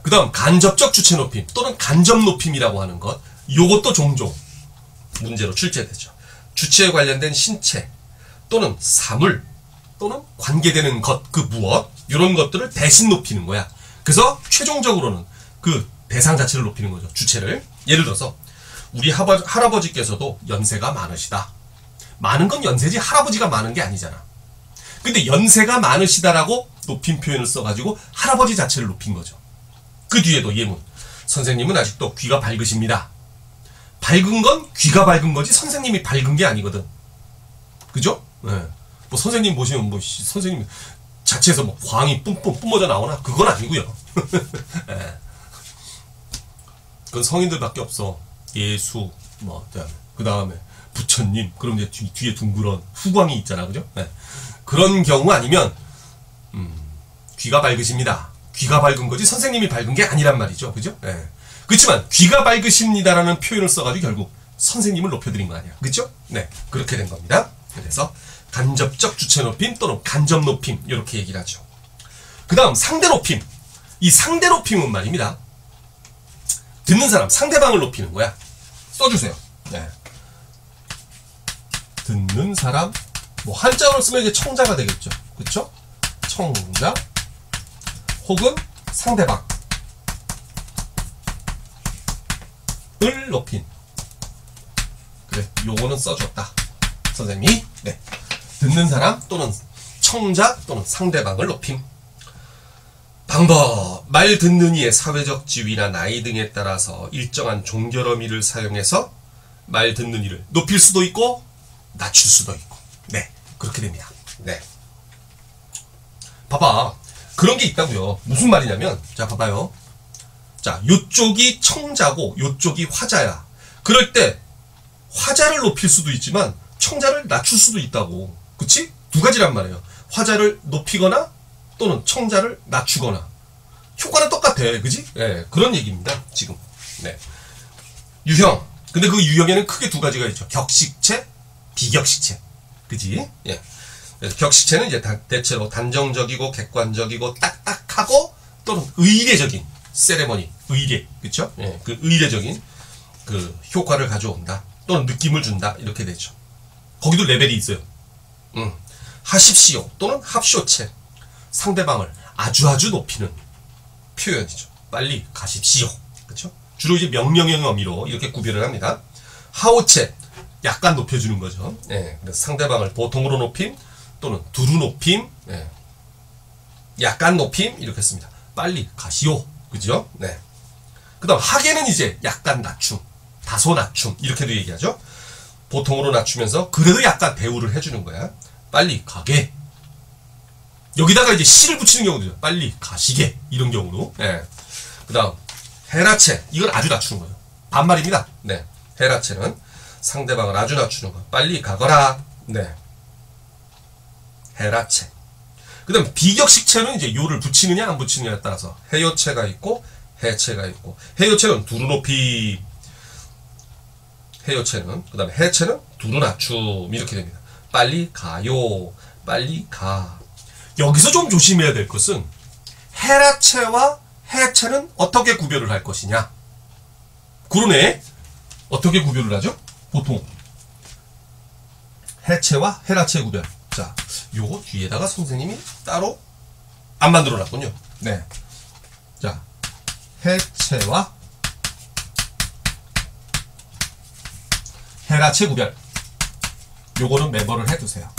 A: 그 다음 간접적 주체 높임 또는 간접 높임이라고 하는 것, 요것도 종종 문제로 출제되죠. 주체에 관련된 신체 또는 사물 또는 관계되는 것, 그 무엇, 이런 것들을 대신 높이는 거야. 그래서 최종적으로는 그 대상 자체를 높이는 거죠. 주체를. 예를 들어서 우리 할아버지께서도 연세가 많으시다. 많은 건 연세지 할아버지가 많은 게 아니잖아. 근데 연세가 많으시다라고 높임 표현을 써가지고 할아버지 자체를 높인 거죠. 그 뒤에도 예문. 선생님은 아직도 귀가 밝으십니다. 밝은 건 귀가 밝은 거지 선생님이 밝은 게 아니거든. 그죠? 네. 뭐 선생님 보시면 뭐 선생님 자체에서 뭐 광이 뿜뿜 뿜어져 나오나? 그건 아니고요. 네. 그건 성인들밖에 없어. 예수 뭐 그 다음에 부처님, 그럼 이제 뒤에 둥그런 후광이 있잖아, 그죠? 네. 그런 경우 아니면 귀가 밝으십니다. 귀가 밝은 거지 선생님이 밝은 게 아니란 말이죠, 그죠? 네. 그렇지만 귀가 밝으십니다라는 표현을 써가지고 결국 선생님을 높여드린 거 아니야, 그죠? 네, 그렇게 된 겁니다. 그래서 간접적 주체 높임 또는 간접 높임 이렇게 얘기를 하죠. 그 다음 상대 높임. 이 상대 높임은 말입니다. 듣는 사람, 상대방을 높이는 거야. 써주세요. 네. 듣는 사람, 뭐 한자로 쓰면 이제 청자가 되겠죠. 그쵸? 청자 혹은 상대방을 높인. 그래, 요거는 써줬다 선생님이. 네. 듣는 사람 또는 청자 또는 상대방을 높임. 방법. 말 듣는 이의 사회적 지위나 나이 등에 따라서 일정한 종결 어미를 사용해서 말 듣는 이를 높일 수도 있고 낮출 수도 있고. 네, 그렇게 됩니다. 네. 봐봐. 그런 게 있다고요. 무슨 말이냐면, 자, 봐봐요. 자, 요쪽이 청자고 요쪽이 화자야. 그럴 때 화자를 높일 수도 있지만 청자를 낮출 수도 있다고. 그치? 두 가지란 말이에요. 화자를 높이거나 또는 청자를 낮추거나. 효과는 똑같아. 그지? 네, 그런 얘기입니다. 지금. 네. 유형. 근데 그 유형에는 크게 두 가지가 있죠. 격식체, 비격식체. 그지? 예. 그래서 격식체는 이제 대체로 단정적이고 객관적이고 딱딱하고 또는 의례적인 세레머니, 의례, 그쵸? 예, 그 의례적인 그 효과를 가져온다. 또는 느낌을 준다. 이렇게 되죠. 거기도 레벨이 있어요. 하십시오 또는 합쇼체. 상대방을 아주 높이는 표현이죠. 빨리 가십시오. 그쵸? 주로 이제 명령형 의미로 이렇게 구별을 합니다. 하오체, 약간 높여주는 거죠. 예, 그래서 상대방을 보통으로 높임 또는 두루 높임, 예, 약간 높임 이렇게 씁니다. 빨리 가시오. 그죠? 네. 그 다음 하계는 이제 약간 낮춤, 다소 낮춤 이렇게도 얘기하죠. 보통으로 낮추면서 그래도 약간 대우를 해주는 거야. 빨리 가게. 여기다가 이제 시를 붙이는 경우도 빨리 가시게 이런 경우로. 네. 그 다음 헤라체, 이건 아주 낮추는 거예요. 반말입니다. 네. 헤라체는 상대방을 아주 낮추는 거. 빨리 가거라. 네. 헤라체. 그 다음 비격식체는 이제 요를 붙이느냐 안 붙이느냐에 따라서 해요체가 있고 해체가 있고, 해요체는 두루 높이, 해요체는, 그 다음에 해체는 두루 낮춤 이렇게 됩니다. 빨리 가요. 빨리 가. 여기서 좀 조심해야 될 것은 헤라체와 해체는 어떻게 구별을 할 것이냐. 그러네. 어떻게 구별을 하죠? 보통 해체와 헤라체 구별. 자, 요거 뒤에다가 선생님이 따로 안 만들어 놨군요. 네. 자, 해체와 헤라체 구별. 요거는 메모를 해두세요.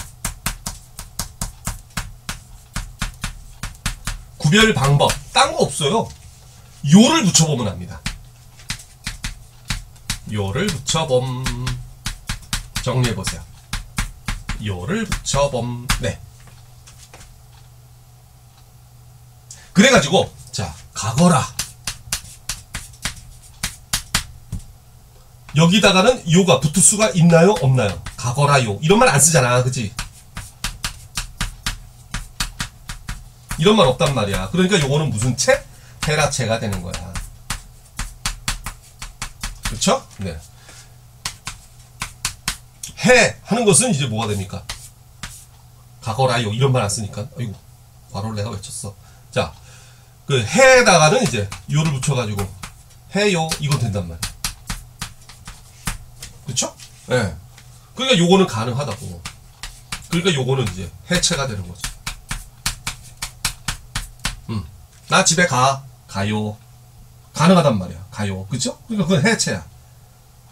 A: 구별 방법 딴 거 없어요. 요를 붙여보면 합니다. 요를 붙여봄. 정리해보세요. 요를 붙여봄. 네. 그래가지고 자, 가거라. 여기다가는 요가 붙을 수가 있나요? 없나요? 가거라요. 이런 말 안 쓰잖아. 그치? 이런 말 없단 말이야. 그러니까 요거는 무슨 체? 헤라체가 되는 거야. 그쵸? 네. 해 하는 것은 이제 뭐가 됩니까? 가거라요. 이런 말 안 쓰니까. 아이고, 바로 내가 외쳤어. 자, 그 해에다가는 이제 요를 붙여가지고 해요. 이건 된단 말이야. 그쵸? 예. 네. 그러니까 요거는 가능하다고. 그러니까 요거는 이제 해체가 되는 거죠. 나 집에 가. 가요. 가능하단 말이야. 가요. 그쵸? 그러니까 그건 해체야.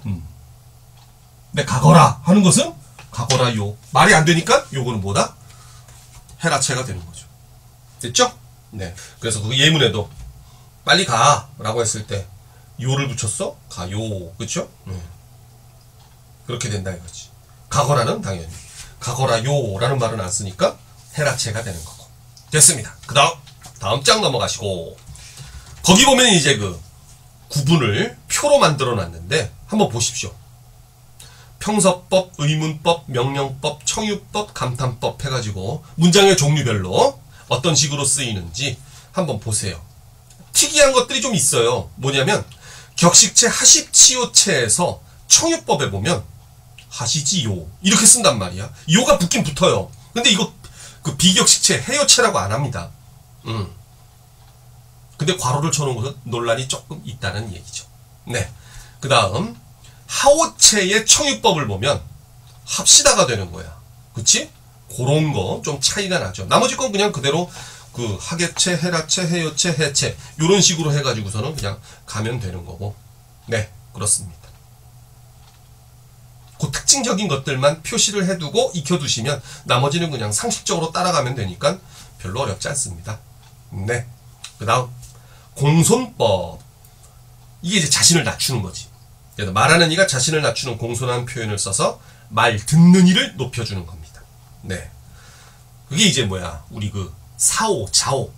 A: 근데 가거라 하는 것은 가거라요. 말이 안 되니까 요거는 뭐다? 헤라체가 되는 거죠. 됐죠? 네. 그래서 그 예문에도 빨리 가 라고 했을 때 요를 붙였어? 가요. 그쵸? 그렇게 된다 이거지. 가거라는 당연히 가거라요 라는 말은 안 쓰니까 헤라체가 되는 거고. 됐습니다. 그 다음 장 넘어가시고, 거기 보면 이제 그 구분을 표로 만들어 놨는데 한번 보십시오. 평서법, 의문법, 명령법, 청유법, 감탄법 해가지고 문장의 종류별로 어떤 식으로 쓰이는지 한번 보세요. 특이한 것들이 좀 있어요. 뭐냐면 격식체 하십치요체에서 청유법에 보면 하시지요 이렇게 쓴단 말이야. 요가 붙긴 붙어요. 근데 이거 그 비격식체 해요체라고 안 합니다. 근데 괄호를 쳐놓은 것은 논란이 조금 있다는 얘기죠. 네. 그 다음 하오체의 청유법을 보면 합시다가 되는 거야. 그치? 그런 거 좀 차이가 나죠. 나머지 건 그냥 그대로 그 하계체, 헤라체, 해요체, 해체 요런 식으로 해가지고서는 그냥 가면 되는 거고. 네, 그렇습니다. 그 특징적인 것들만 표시를 해두고 익혀두시면 나머지는 그냥 상식적으로 따라가면 되니까 별로 어렵지 않습니다. 네. 그 다음 공손법. 이게 이제 자신을 낮추는 거지. 그래서 말하는 이가 자신을 낮추는 공손한 표현을 써서 말 듣는 이를 높여주는 겁니다. 네. 그게 이제 뭐야? 우리 그 사오, 자오.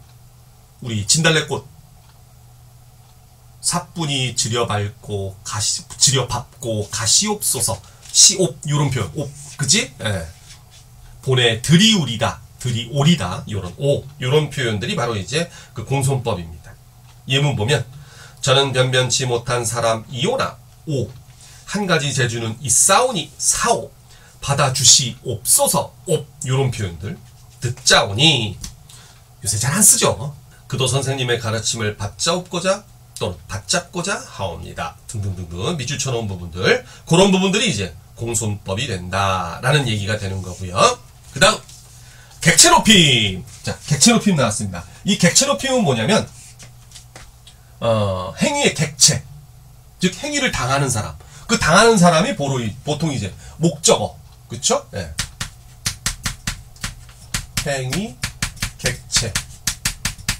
A: 우리 진달래꽃. 사뿐히 지려밟고, 지려밟고, 가시옵소서. 시옵, 요런 표현. 옵. 그지? 예. 본에 들이우리다. 들이오리다. 요런 오. 요런 표현들이 바로 이제 그 공손법입니다. 예문 보면, 저는 변변치 못한 사람이오나. 오. 한 가지 재주는 있사오니 사오. 받아주시옵소서, 요런 표현들 듣자오니 요새 잘 안 쓰죠. 그도 선생님의 가르침을 받자옵고자 또는 받잡고자 하옵니다. 등등등등 밑줄 쳐놓은 부분들, 그런 부분들이 이제 공손법이 된다라는 얘기가 되는 거고요. 그 다음 객체 높임. 자, 객체 높임 나왔습니다. 이 객체 높임은 뭐냐면 행위의 객체, 즉 행위를 당하는 사람, 그 당하는 사람이 보통 이제 목적어, 그쵸? 예. 행위, 객체,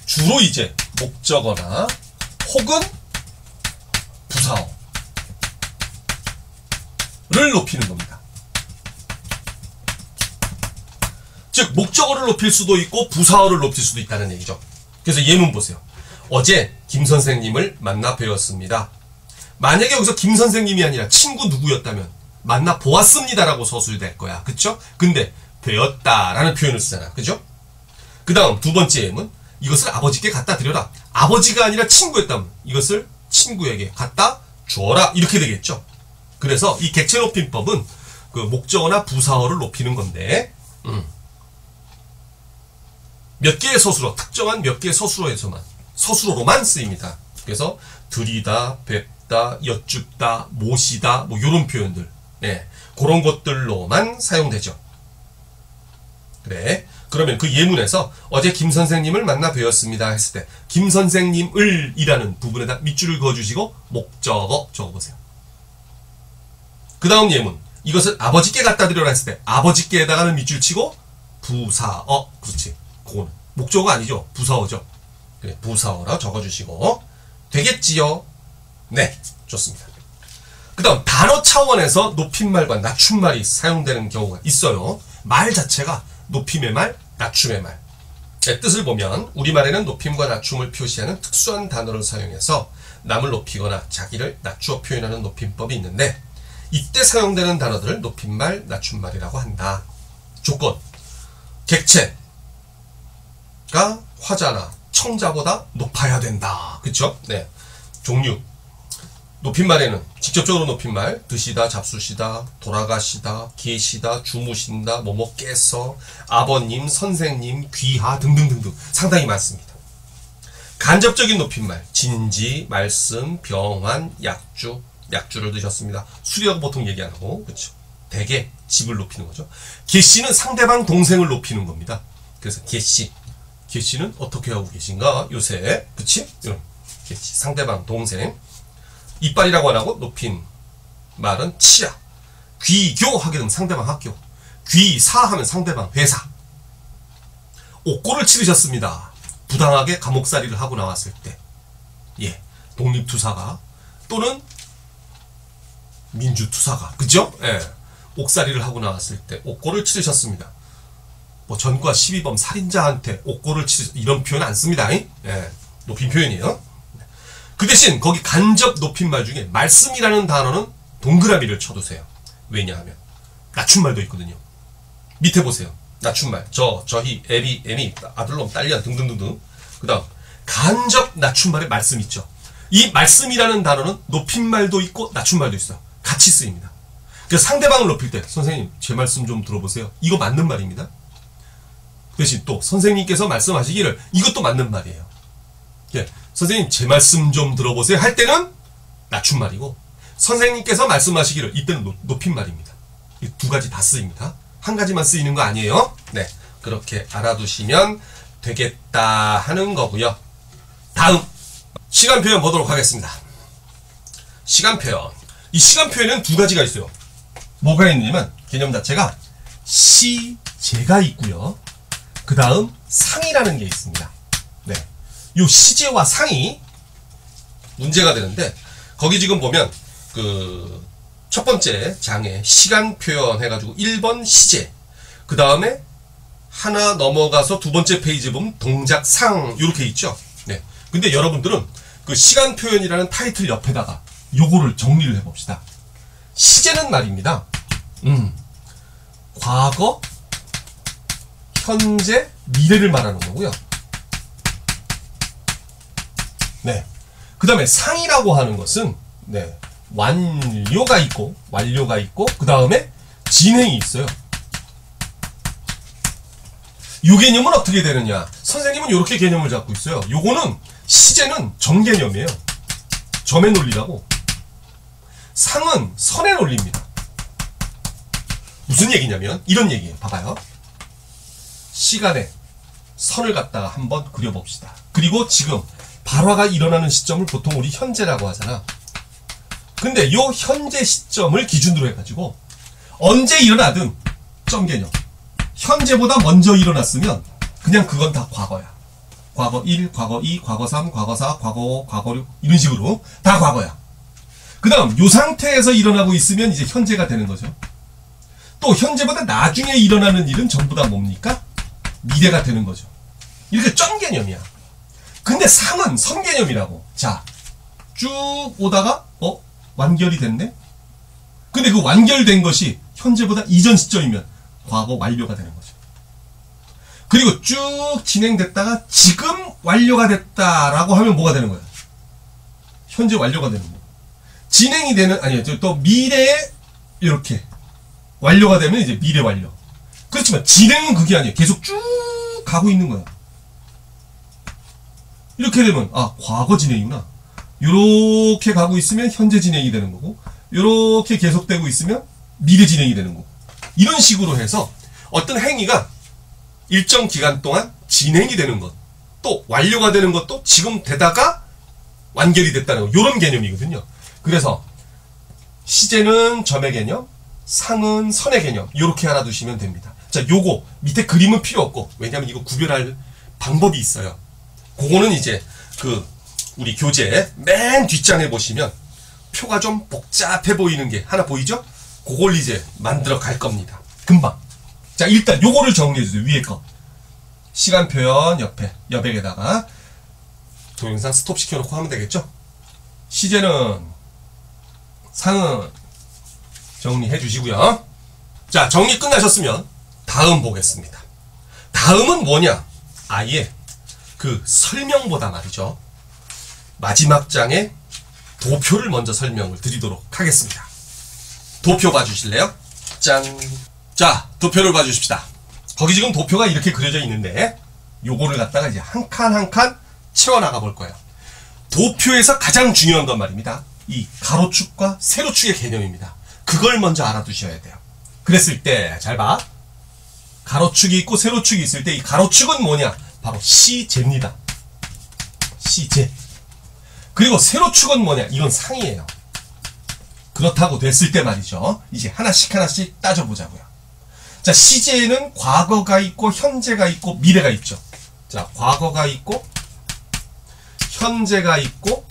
A: 주로 이제 목적어나 혹은 부사어를 높이는 겁니다. 즉 목적어를 높일 수도 있고 부사어를 높일 수도 있다는 얘기죠. 그래서 예문 보세요. 어제 김 선생님을 만나 뵈었습니다. 만약에 여기서 김 선생님이 아니라 친구 누구였다면 만나 보았습니다라고 서술될 거야. 그쵸? 근데 뵈었다라는 표현을 쓰잖아. 그죠? 그 다음 두 번째 예문, 이것을 아버지께 갖다 드려라. 아버지가 아니라 친구였다면 이것을 친구에게 갖다 주어라. 이렇게 되겠죠. 그래서 이 객체 높임법은 그 목적어나 부사어를 높이는 건데 몇 개의 서술어, 특정한 몇 개의 서술어로만 쓰입니다. 그래서 들이다, 뵙다, 여쭙다, 모시다, 뭐 요런 표현들, 네, 그런 것들로만 사용되죠. 그래, 그러면 그 예문에서 어제 김 선생님을 만나 뵈었습니다 했을 때 김 선생님을 이라는 부분에다 밑줄을 그어주시고 목적어 적어보세요. 그 다음 예문, 이것을 아버지께 갖다 드려라 했을 때 아버지께에다가는 밑줄 치고 부사어, 그렇지, 그거는 목적어가 아니죠, 부사어죠. 그래, 부사어라 적어주시고 되겠지요. 네, 좋습니다. 그 다음 단어 차원에서 높임말과 낮춤말이 사용되는 경우가 있어요. 말 자체가 높임의 말, 낮춤의 말. 뜻을 보면 우리말에는 높임과 낮춤을 표시하는 특수한 단어를 사용해서 남을 높이거나 자기를 낮추어 표현하는 높임법이 있는데 이때 사용되는 단어들을 높임말, 낮춤말이라고 한다. 조건, 객체가 화자나 청자보다 높아야 된다. 그쵸? 네. 종류, 높임말에는 직접적으로 높임말, 드시다, 잡수시다, 돌아가시다, 계시다, 주무신다, 뭐뭐 깨서, 아버님, 선생님, 귀하 등등등등 상당히 많습니다. 간접적인 높임말, 진지, 말씀, 병환, 약주, 약주를 드셨습니다. 술이라고 보통 얘기 안 하고, 그쵸? 대개 집을 높이는 거죠. 계시는 상대방 동생을 높이는 겁니다. 그래서 계시, 계시는 어떻게 하고 계신가? 요새, 그치? 계시, 상대방 동생. 이빨이라고 안 하고 높인 말은 치아. 귀교 하게 되면 상대방 학교. 귀사 하면 상대방 회사. 옥고를 치르셨습니다. 부당하게 감옥살이를 하고 나왔을 때, 예, 독립투사가 또는 민주투사가, 그죠? 예, 옥살이를 하고 나왔을 때 옥고를 치르셨습니다. 뭐 전과 12범 살인자한테 옥고를 이런 표현 안 씁니다. 예, 높임 표현이에요. 그 대신 거기 간접 높임말 중에 말씀이라는 단어는 동그라미를 쳐두세요. 왜냐하면 낮춤말도 있거든요. 밑에 보세요. 낮춤말, 저희, 애비, 애미, 아들놈, 딸년 등등등등. 그 다음 간접 낮춤말의 말씀 있죠. 이 말씀이라는 단어는 높임말도 있고 낮춤말도 있어요. 같이 쓰입니다. 그래서 상대방을 높일 때 선생님 제 말씀 좀 들어보세요. 이거 맞는 말입니다. 대신 또 선생님께서 말씀하시기를 이것도 맞는 말이에요. 예, 선생님 제 말씀 좀 들어보세요 할 때는 낮춤말이고 선생님께서 말씀하시기를 이때는 높임말입니다. 이 두 가지 다 쓰입니다. 한 가지만 쓰이는 거 아니에요. 네, 그렇게 알아두시면 되겠다 하는 거고요. 다음 시간 표현 보도록 하겠습니다. 시간 표현. 이 시간 표현은 두 가지가 있어요. 뭐가 있냐면 개념 자체가 시제가 있고요. 그 다음 상이라는 게 있습니다. 네, 요 시제와 상이 문제가 되는데 거기 지금 보면 그 첫 번째 장에 시간 표현 해가지고 1번 시제, 그 다음에 하나 넘어가서 두 번째 페이지 보면 동작 상 이렇게 있죠. 네, 근데 여러분들은 그 시간 표현이라는 타이틀 옆에다가 요거를 정리를 해봅시다. 시제는 말입니다. 과거, 현재, 미래를 말하는 거고요. 네, 그 다음에 상이라고 하는 것은 네, 완료가 있고 그 다음에 진행이 있어요. 요 개념은 어떻게 되느냐? 선생님은 이렇게 개념을 잡고 있어요. 요거는 시제는 점 개념이에요. 점의 논리라고. 상은 선의 논리입니다. 무슨 얘기냐면 이런 얘기예요. 봐봐요. 시간에 선을 갖다가 한번 그려봅시다. 그리고 지금 발화가 일어나는 시점을 보통 우리 현재라고 하잖아. 근데 요 현재 시점을 기준으로 해가지고 언제 일어나든 점 개념. 현재보다 먼저 일어났으면 그냥 그건 다 과거야. 과거 1, 과거 2, 과거 3, 과거 4, 과거 5, 과거 6 이런 식으로 다 과거야. 그 다음 요 상태에서 일어나고 있으면 이제 현재가 되는 거죠. 또 현재보다 나중에 일어나는 일은 전부 다 뭡니까? 미래가 되는 거죠. 이렇게 점 개념이야. 근데 상은 선 개념이라고. 자, 쭉 오다가 완결이 됐네? 근데 그 완결된 것이 현재보다 이전 시점이면 과거 완료가 되는 거죠. 그리고 쭉 진행됐다가 지금 완료가 됐다라고 하면 뭐가 되는 거야? 현재 완료가 되는 거야. 진행이 되는, 아니요, 또 미래에 이렇게 완료가 되면 이제 미래 완료. 그렇지만 진행은 그게 아니에요. 계속 쭉 가고 있는 거야. 이렇게 되면 과거 진행이구나. 요렇게 가고 있으면 현재 진행이 되는 거고, 요렇게 계속되고 있으면 미래 진행이 되는 거고. 이런 식으로 해서 어떤 행위가 일정 기간 동안 진행이 되는 것, 또 완료가 되는 것도 지금 되다가 완결이 됐다는 거. 요런 개념이거든요. 그래서 시제는 점의 개념, 상은 선의 개념, 요렇게 알아두시면 됩니다. 자, 요거 밑에 그림은 필요 없고, 왜냐면 이거 구별할 방법이 있어요. 그거는 이제 우리 교재 맨 뒷장에 보시면 표가 좀 복잡해 보이는 게 하나 보이죠? 그걸 이제 만들어 갈 겁니다. 금방. 자, 일단 요거를 정리해 주세요. 위에 거. 시간 표현 옆에 여백에다가 동영상 스톱 시켜놓고 하면 되겠죠? 시제는 상은 정리해 주시고요. 자, 정리 끝나셨으면 다음 보겠습니다. 다음은 뭐냐? 아예 그 설명보다 말이죠. 마지막 장에 도표를 먼저 설명을 드리도록 하겠습니다. 도표 봐주실래요? 짠. 자, 도표를 봐주십시다. 거기 지금 도표가 이렇게 그려져 있는데 요거를 갖다가 이제 한 칸 한 칸 채워나가 볼 거예요. 도표에서 가장 중요한 건 말입니다. 이 가로축과 세로축의 개념입니다. 그걸 먼저 알아두셔야 돼요. 그랬을 때 잘 봐. 가로축이 있고 세로축이 있을 때 이 가로축은 뭐냐? 바로 시제입니다. 시제. 그리고 세로축은 뭐냐? 이건 상이에요. 그렇다고 됐을 때 말이죠. 이제 하나씩 하나씩 따져보자고요. 자, 시제에는 과거가 있고 현재가 있고 미래가 있죠. 자, 과거가 있고 현재가 있고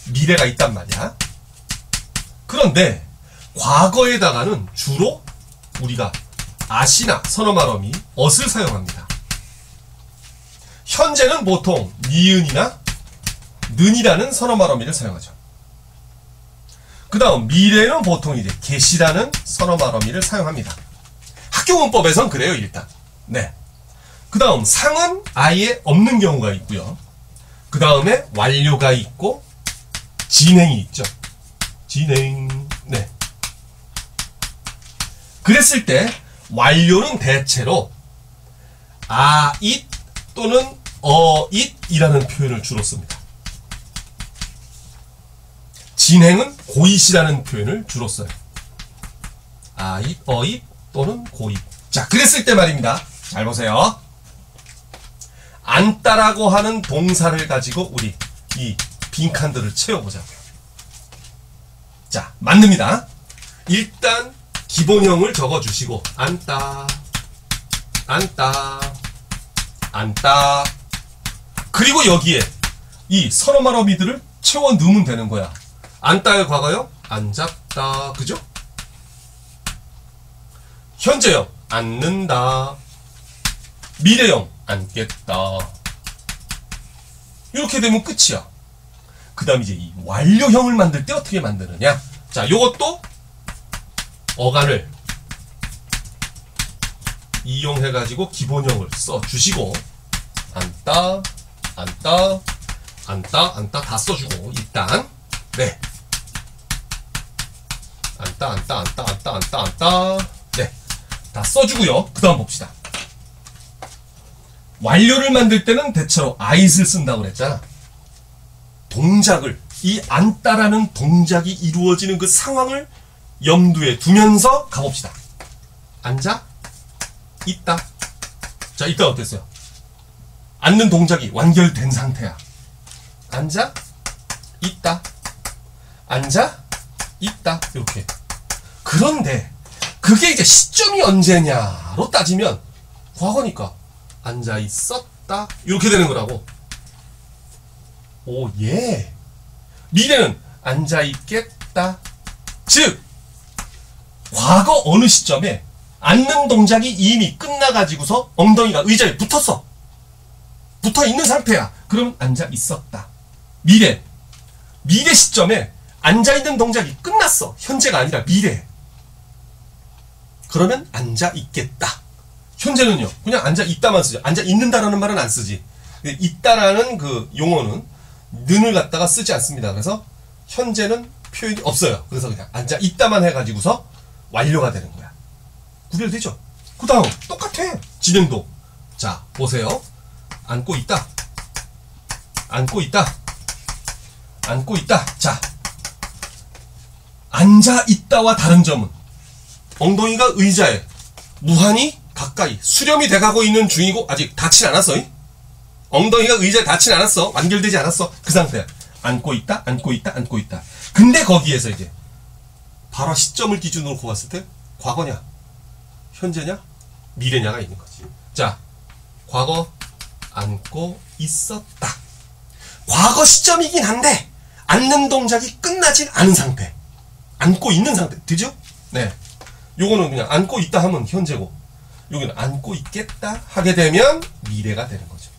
A: 미래가 있단 말이야. 그런데 과거에다가는 주로 우리가 아시나 서너말어미 엇을 사용합니다. 현재는 보통 니은이나 는이라는 서너말어미를 사용하죠. 그 다음 미래는 보통 이제 get이라는 서너말어미를 사용합니다. 학교 문법에선 그래요, 일단. 네. 그 다음 상은 아예 없는 경우가 있고요. 그 다음에 완료가 있고 진행이 있죠. 진행. 네. 그랬을 때 완료는 대체로 it 또는 it이라는 표현을 주로 씁니다. 진행은 고it이라는 표현을 주로 써요. it, it 또는 고it. 자, 그랬을 때 말입니다. 잘 보세요. 안다라고 하는 동사를 가지고 우리 이 빈칸들을 채워보자고요. 자, 만듭니다. 일단 기본형을 적어주시고 안다, 안다, 안다. 그리고 여기에 이 서너말어미들을 채워 넣으면 되는 거야. 안다의 과거요? 앉았다. 그죠? 현재형 앉는다. 미래형 앉겠다. 이렇게 되면 끝이야. 그 다음 이제 이 완료형을 만들 때 어떻게 만드느냐? 자, 요것도 어간을 이용해가지고 기본형을 써주시고 앉다, 앉다, 앉다, 앉다 다 써주고 일단 네. 안따. 네. 다 써주고요. 그 다음 봅시다. 완료를 만들 때는 대체로 아잇을 쓴다고 그랬잖아. 동작을, 이 안따라는 동작이 이루어지는 그 상황을 염두에 두면서 가봅시다. 앉아, 있다. 자, 이따 어땠어요? 앉는 동작이 완결된 상태야. 앉아, 있다. 앉아, 있다. 이렇게. 그런데 그게 이제 시점이 언제냐로 따지면 과거니까 앉아 있었다. 이렇게 되는 거라고. 오, 예. 미래는 앉아 있겠다. 즉, 과거 어느 시점에 앉는 동작이 이미 끝나가지고서 엉덩이가 의자에 붙었어. 붙어 있는 상태야. 그럼 앉아 있었다. 미래 시점에 앉아 있는 동작이 끝났어. 현재가 아니라 미래. 그러면 앉아 있겠다. 현재는요, 그냥 앉아 있다만 쓰죠. 앉아 있는다라는 말은 안 쓰지. 있다라는 그 용어는 는을 갖다가 쓰지 않습니다. 그래서 현재는 표현이 없어요. 그래서 그냥 앉아 있다만 해가지고서 완료가 되는 거야. 구별되죠? 그 다음 똑같아. 진행도. 자, 보세요. 앉고 있다. 앉고 있다. 앉고 있다. 자, 앉아 있다와 다른 점은 엉덩이가 의자에 무한히 가까이 수렴이 돼가고 있는 중이고 아직 닿진 않았어. 엉덩이가 의자에 닿진 않았어. 완결되지 않았어. 그 상태야. 앉고 있다. 앉고 있다. 앉고 있다. 근데 거기에서 이제 바로 시점을 기준으로 봤을 때 과거냐, 현재냐, 미래냐가 있는 거지. 자, 과거 앉고 있었다. 과거 시점이긴 한데 앉는 동작이 끝나진 않은 상태. 앉고 있는 상태. 되죠? 네. 요거는 그냥 앉고 있다 하면 현재고, 여기는 앉고 있겠다 하게 되면 미래가 되는 거죠.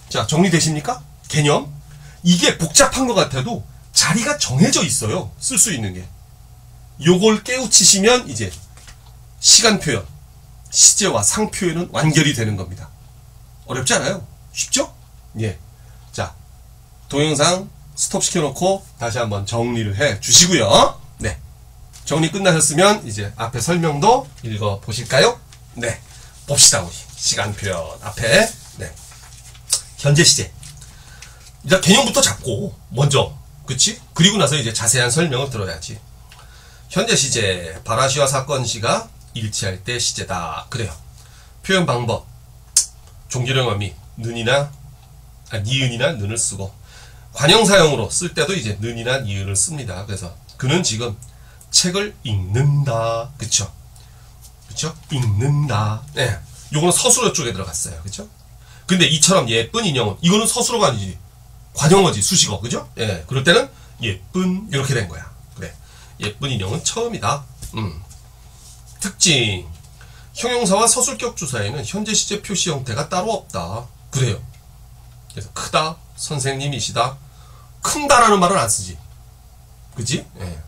A: 자, 정리되십니까? 개념. 이게 복잡한 것 같아도 자리가 정해져 있어요. 쓸 수 있는 게. 요걸 깨우치시면 이제 시간 표현, 시제와 상 표현은 완결이 되는 겁니다. 어렵지 않아요? 쉽죠? 예. 자, 동영상 스톱 시켜놓고 다시 한번 정리를 해 주시고요. 네. 정리 끝나셨으면 이제 앞에 설명도 읽어 보실까요? 네. 봅시다, 우리. 시간 표현 앞에. 네. 현재 시제. 일단 개념부터 잡고, 먼저. 그치? 그리고 나서 이제 자세한 설명을 들어야지. 현재 시제. 바라시와 사건시가 일치할 때 시제다. 그래요. 표현 방법. 종기령 어미. 니은이나 는을 쓰고. 관형사형으로 쓸 때도 이제 는이나 니은을 씁니다. 그래서 그는 지금 책을 읽는다. 그쵸? 그쵸? 읽는다. 네. 요거는 서술어 쪽에 들어갔어요. 그쵸? 근데 이처럼 예쁜 인형은, 이거는 서술어가 아니지. 관형어지, 수식어. 그죠? 예. 그럴 때는 예쁜, 이렇게 된 거야. 그래. 예쁜 인형은 처음이다. 특징. 형용사와 서술격 주사에는 현재 시제 표시 형태가 따로 없다. 그래요. 그래서 크다, 선생님이시다. 큰다라는 말은 안 쓰지. 그치? 예.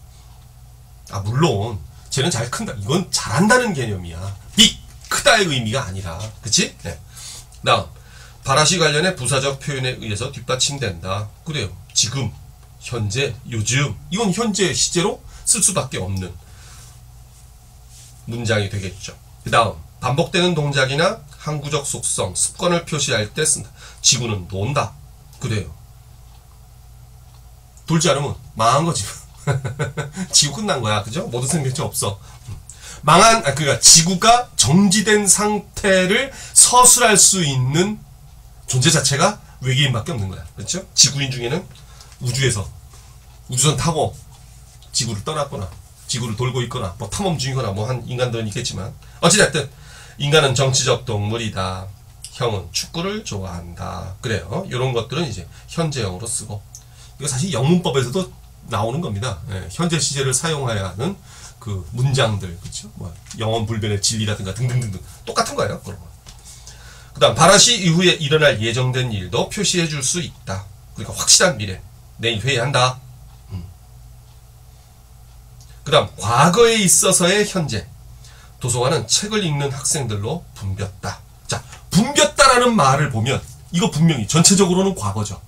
A: 아, 물론 쟤는 잘 큰다. 이건 잘한다는 개념이야. 빅, 크다의 의미가 아니라. 그치? 네. 다음, 바라시 관련의 부사적 표현에 의해서 뒷받침된다. 그래요. 지금, 현재, 요즘. 이건 현재 시제로 쓸 수밖에 없는 문장이 되겠죠. 그 다음, 반복되는 동작이나 항구적 속성, 습관을 표시할 때 쓴다. 지구는 논다. 그래요. 돌지 않으면 망한 거지. 지구 끝난 거야. 그죠? 모든 생명체 없어. 그러니까 지구가 정지된 상태를 서술할 수 있는 존재 자체가 외계인밖에 없는 거야. 그렇죠? 지구인 중에는 우주에서 우주선 타고 지구를 떠났거나 지구를 돌고 있거나 뭐 탐험 중이거나 뭐 한 인간들은 있겠지만, 어찌됐든 인간은 정치적 동물이다. 형은 축구를 좋아한다. 그래요. 이런 것들은 이제 현재형으로 쓰고, 이거 사실 영문법에서도 나오는 겁니다. 예, 현재 시제를 사용해야 하는 그 문장들, 그렇죠? 뭐 영원 불변의 진리라든가 등등등등 똑같은 거예요. 그런 거. 그다음, 바라시 이후에 일어날 예정된 일도 표시해 줄 수 있다. 그러니까 확실한 미래. 내일 회의한다. 그다음, 과거에 있어서의 현재. 도서관은 책을 읽는 학생들로 붐볐다. 자, 붐볐다라는 말을 보면 이거 분명히 전체적으로는 과거죠.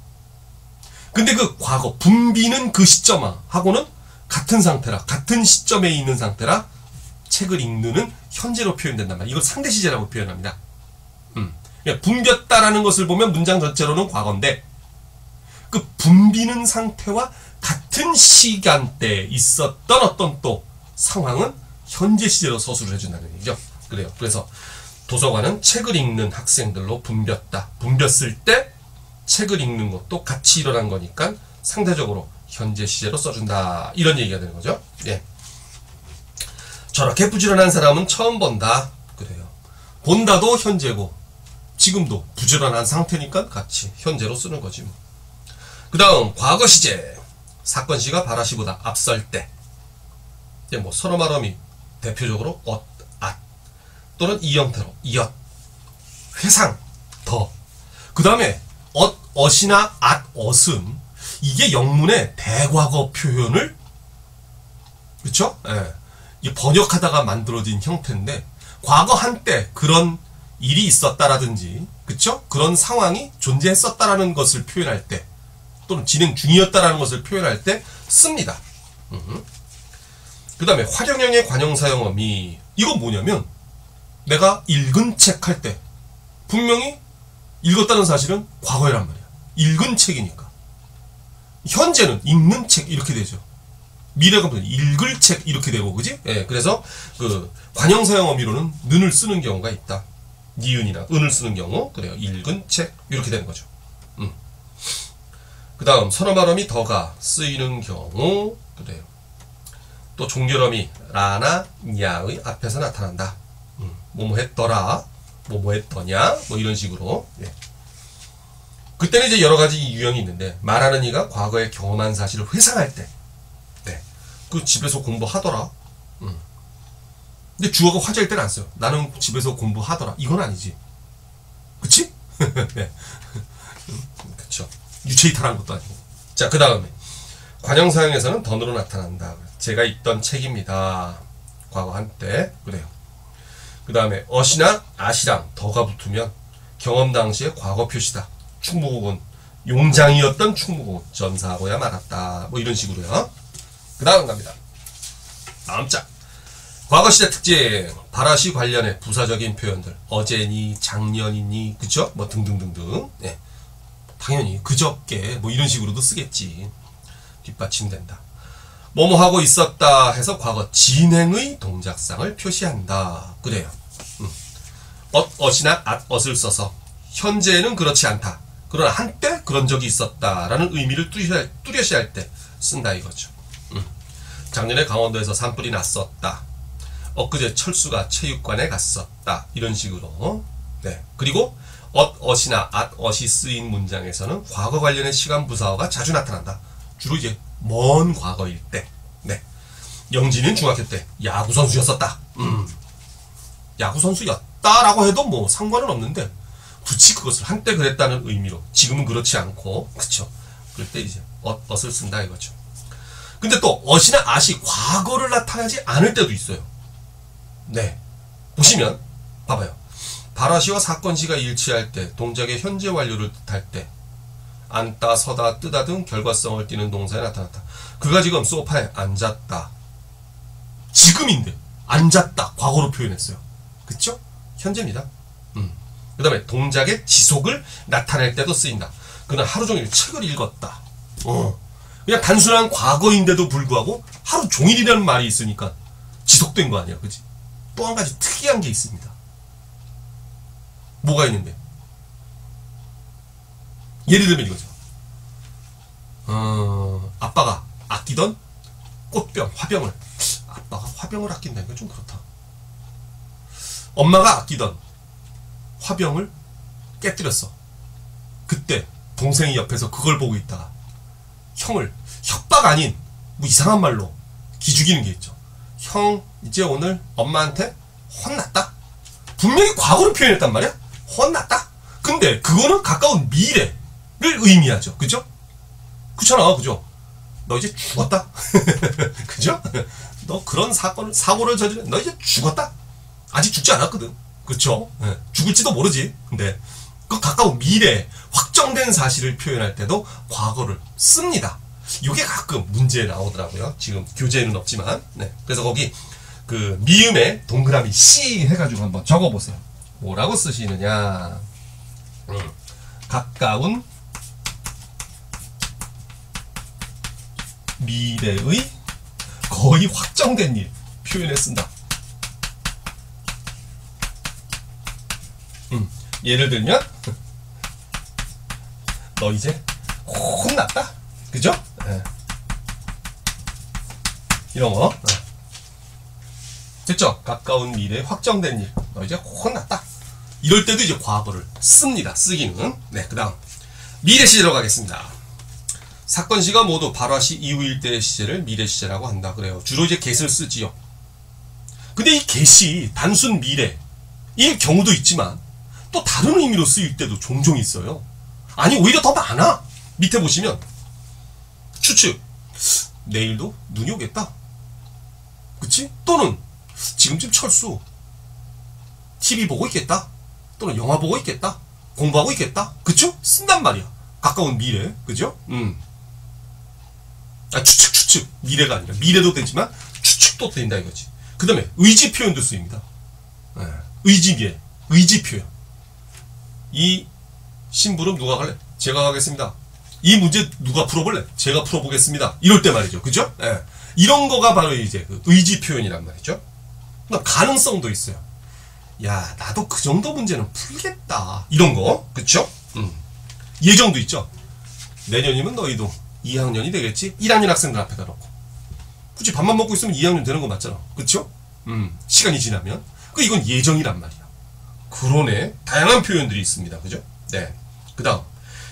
A: 근데 그 과거, 붐비는 그 시점하고는 같은 상태라, 같은 시점에 있는 상태라 책을 읽는은 현재로 표현된단 말이에요. 이걸 상대 시제라고 표현합니다. 붐볐다라는 것을 보면 문장 전체로는 과거인데 그 붐비는 상태와 같은 시간대에 있었던 어떤 또 상황은 현재 시제로 서술을 해준다는 얘기죠. 그래요. 그래서 도서관은 책을 읽는 학생들로 붐볐다. 붐볐을 때 책을 읽는 것도 같이 일어난 거니까 상대적으로 현재 시제로 써준다. 이런 얘기가 되는 거죠. 예. 저렇게 부지런한 사람은 처음 본다. 그래요. 본다도 현재고 지금도 부지런한 상태니까 같이 현재로 쓰는 거지. 그 다음 과거 시제. 사건 시가 바라시보다 앞설 때. 뭐 서로 말함이 대표적으로 엇, 앗 또는 이 형태로 이엇, 회상, 더. 그 다음에 엇, 엇이나 앗, 엇은 이게 영문의 대과거 표현을 그쵸? 예. 번역하다가 만들어진 형태인데 과거 한때 그런 일이 있었다라든지 그쵸? 그런 상황이 존재했었다라는 것을 표현할 때 또는 진행 중이었다라는 것을 표현할 때 씁니다. 그 다음에 활용형의 관형사용어미 이건 뭐냐면 내가 읽은 책 할 때 분명히 읽었다는 사실은 과거란 말이야. 읽은 책이니까. 현재는 읽는 책 이렇게 되죠. 미래가 보면 읽을 책 이렇게 되고 그지? 예, 그래서 그 관형사용어미로는 는을 쓰는 경우가 있다. 니은이나 은을 쓰는 경우 그래요. 읽은 책 이렇게 되는 거죠. 그 다음 선어말음이 더가 쓰이는 경우 그래요. 또 종결음이 라나 야의 앞에서 나타난다. 뭐뭐 했더라, 뭐뭐 했더냐, 뭐 이런 식으로. 예. 그때는 이제 여러 가지 유형이 있는데 말하는 이가 과거에 경험한 사실을 회상할 때, 네. 그 집에서 공부하더라. 근데 주어가 화제일 때는 안 써요. 나는 집에서 공부하더라. 이건 아니지. 그치? 네. 그쵸. 유체이탈한 것도 아니고. 자, 그 다음에 관형사용에서는 던으로 나타난다. 제가 읽던 책입니다. 과거 한때. 그래요. 그 다음에 엇이나 앗이랑 더가 붙으면 경험 당시의 과거 표시다. 충무공은 용장이었던 충무공 전사하고야 말았다. 뭐 이런 식으로요. 그 다음 갑니다. 다음 장. 과거시대 특징. 바라시 관련해 부사적인 표현들. 어제니, 작년이니, 그쵸? 뭐 등등등등. 네. 당연히 그저께 뭐 이런 식으로도 쓰겠지. 뒷받침된다. 뭐뭐 하고 있었다 해서 과거 진행의 동작상을 표시한다. 그래요. 엇이나 앗엇을 써서 현재에는 그렇지 않다. 그러나 한때 그런 적이 있었다라는 의미를 뚜렷이 할 때 쓴다 이거죠. 작년에 강원도에서 산불이 났었다. 엊그제 철수가 체육관에 갔었다. 이런 식으로. 네. 그리고 엇이나 앗엇이 쓰인 문장에서는 과거 관련의 시간 부사어가 자주 나타난다. 주로 이제 먼 과거일 때. 네. 영진은 중학교 때 야구 선수였었다. 야구 선수였다라고 해도 뭐 상관은 없는데 굳이 그것을 한때 그랬다는 의미로 지금은 그렇지 않고 그쵸. 그럴 때 이제 엇을 쓴다 이거죠. 근데 또 엇이나 앗이 과거를 나타나지 않을 때도 있어요. 네. 보시면 봐봐요. 바라시와 사건시가 일치할 때 동작의 현재 완료를 뜻할 때 앉다, 서다, 뜨다 등 결과성을 띠는 동사에 나타났다. 그가 지금 소파에 앉았다. 지금인데 앉았다. 과거로 표현했어요. 그쵸? 현재입니다. 그 다음에 동작의 지속을 나타낼 때도 쓰인다. 그는 하루 종일 책을 읽었다. 그냥 단순한 과거인데도 불구하고 하루 종일이라는 말이 있으니까 지속된 거 아니야. 그치? 또 한 가지 특이한 게 있습니다. 뭐가 있는데? 예를 들면 이거죠. 아빠가 아끼던 꽃병, 화병을. 아빠가 화병을 아낀다니까 좀 그렇다. 엄마가 아끼던 화병을 깨뜨렸어. 그때 동생이 옆에서 그걸 보고 있다가 형을 협박 아닌 뭐 이상한 말로 기죽이는 게 있죠. 형 이제 오늘 엄마한테 혼났다. 분명히 과거로 표현했단 말이야. 혼났다. 근데 그거는 가까운 미래를 의미하죠. 그죠? 그렇잖아. 그죠? 너 이제 죽었다. 그죠? 너 그런 사고를 저지른 너 이제 죽었다. 아직 죽지 않았거든. 그쵸? 네. 죽을지도 모르지. 근데 그 가까운 미래 확정된 사실을 표현할 때도 과거를 씁니다. 요게 가끔 문제에 나오더라고요. 지금 교재에는 없지만. 네. 그래서 거기 그 미음에 동그라미 C 해가지고 한번 적어보세요. 뭐라고 쓰시느냐. 가까운 미래의 거의 확정된 일 표현에 쓴다. 예를 들면 너 이제 혼났다. 그죠? 네. 이런 거. 됐죠? 가까운 미래에 확정된 일. 너 이제 혼났다. 이럴 때도 이제 과거를 씁니다. 쓰기는. 네, 그 다음 미래 시제로 가겠습니다. 사건 시가 모두 발화시 이후일 때의 시제를 미래 시제라고 한다. 그래요. 주로 이제 get을 쓰지요. 근데 이 get이 단순 미래일 경우도 있지만 또 다른 의미로 쓰일 때도 종종 있어요. 아니 오히려 더 많아. 밑에 보시면 추측. 내일도 눈이 오겠다. 그치? 또는 지금쯤 철수. TV 보고 있겠다. 또는 영화 보고 있겠다. 공부하고 있겠다. 그쵸? 쓴단 말이야. 가까운 미래. 그죠? 추측. 미래가 아니라 미래도 되지만 추측도 된다 이거지. 그 다음에 의지 표현도 쓰입니다. 네. 의지 표현. 이 심부름 누가 갈래? 제가 가겠습니다. 이 문제 누가 풀어볼래? 제가 풀어보겠습니다. 이럴 때 말이죠. 그죠? 네. 이런 거가 바로 이제 그 의지 표현이란 말이죠. 가능성도 있어요. 야, 나도 그 정도 문제는 풀겠다. 이런 거. 그쵸? 예정도 있죠. 내년이면 너희도 2학년이 되겠지? 1학년 학생들 앞에다 놓고. 굳이 밥만 먹고 있으면 2학년 되는 거 맞잖아. 그쵸? 시간이 지나면. 이건 예정이란 말이야. 그러네. 다양한 표현들이 있습니다. 그죠? 네. 그 다음.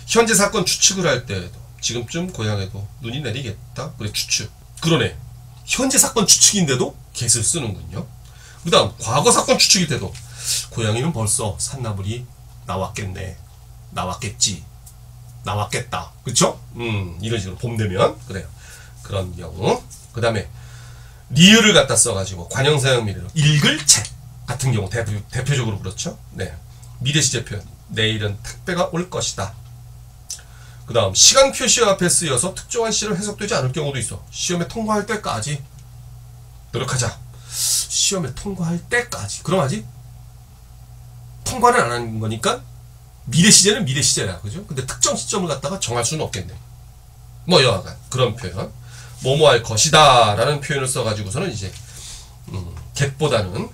A: 현재 사건 추측을 할 때에도 지금쯤 고향에도 눈이 내리겠다. 그래, 추측. 그러네. 현재 사건 추측인데도 get을 쓰는군요. 그 다음 과거 사건 추측일 때도 고양이는 벌써 산나물이 나왔겠네. 나왔겠지. 나왔겠다. 그쵸? 이런 식으로 봄 되면 그래요. 그런 경우. 그 다음에 리을을 갖다 써가지고 관형사형 미래로 읽을 책 같은 경우 대표적으로 그렇죠. 네. 미래 시제 표현. 내일은 택배가 올 것이다. 그 다음 시간 표시 앞에 쓰여서 특정한 시를 해석되지 않을 경우도 있어. 시험에 통과할 때까지 노력하자. 시험에 통과할 때까지. 그럼 아직 통과는 안 하는 거니까 미래 시제는 미래 시제라. 그죠? 근데 특정 시점을 갖다가 정할 수는 없겠네. 뭐 여하간 그런 표현. 뭐뭐 할 것이다 라는 표현을 써가지고서는 이제 get보다는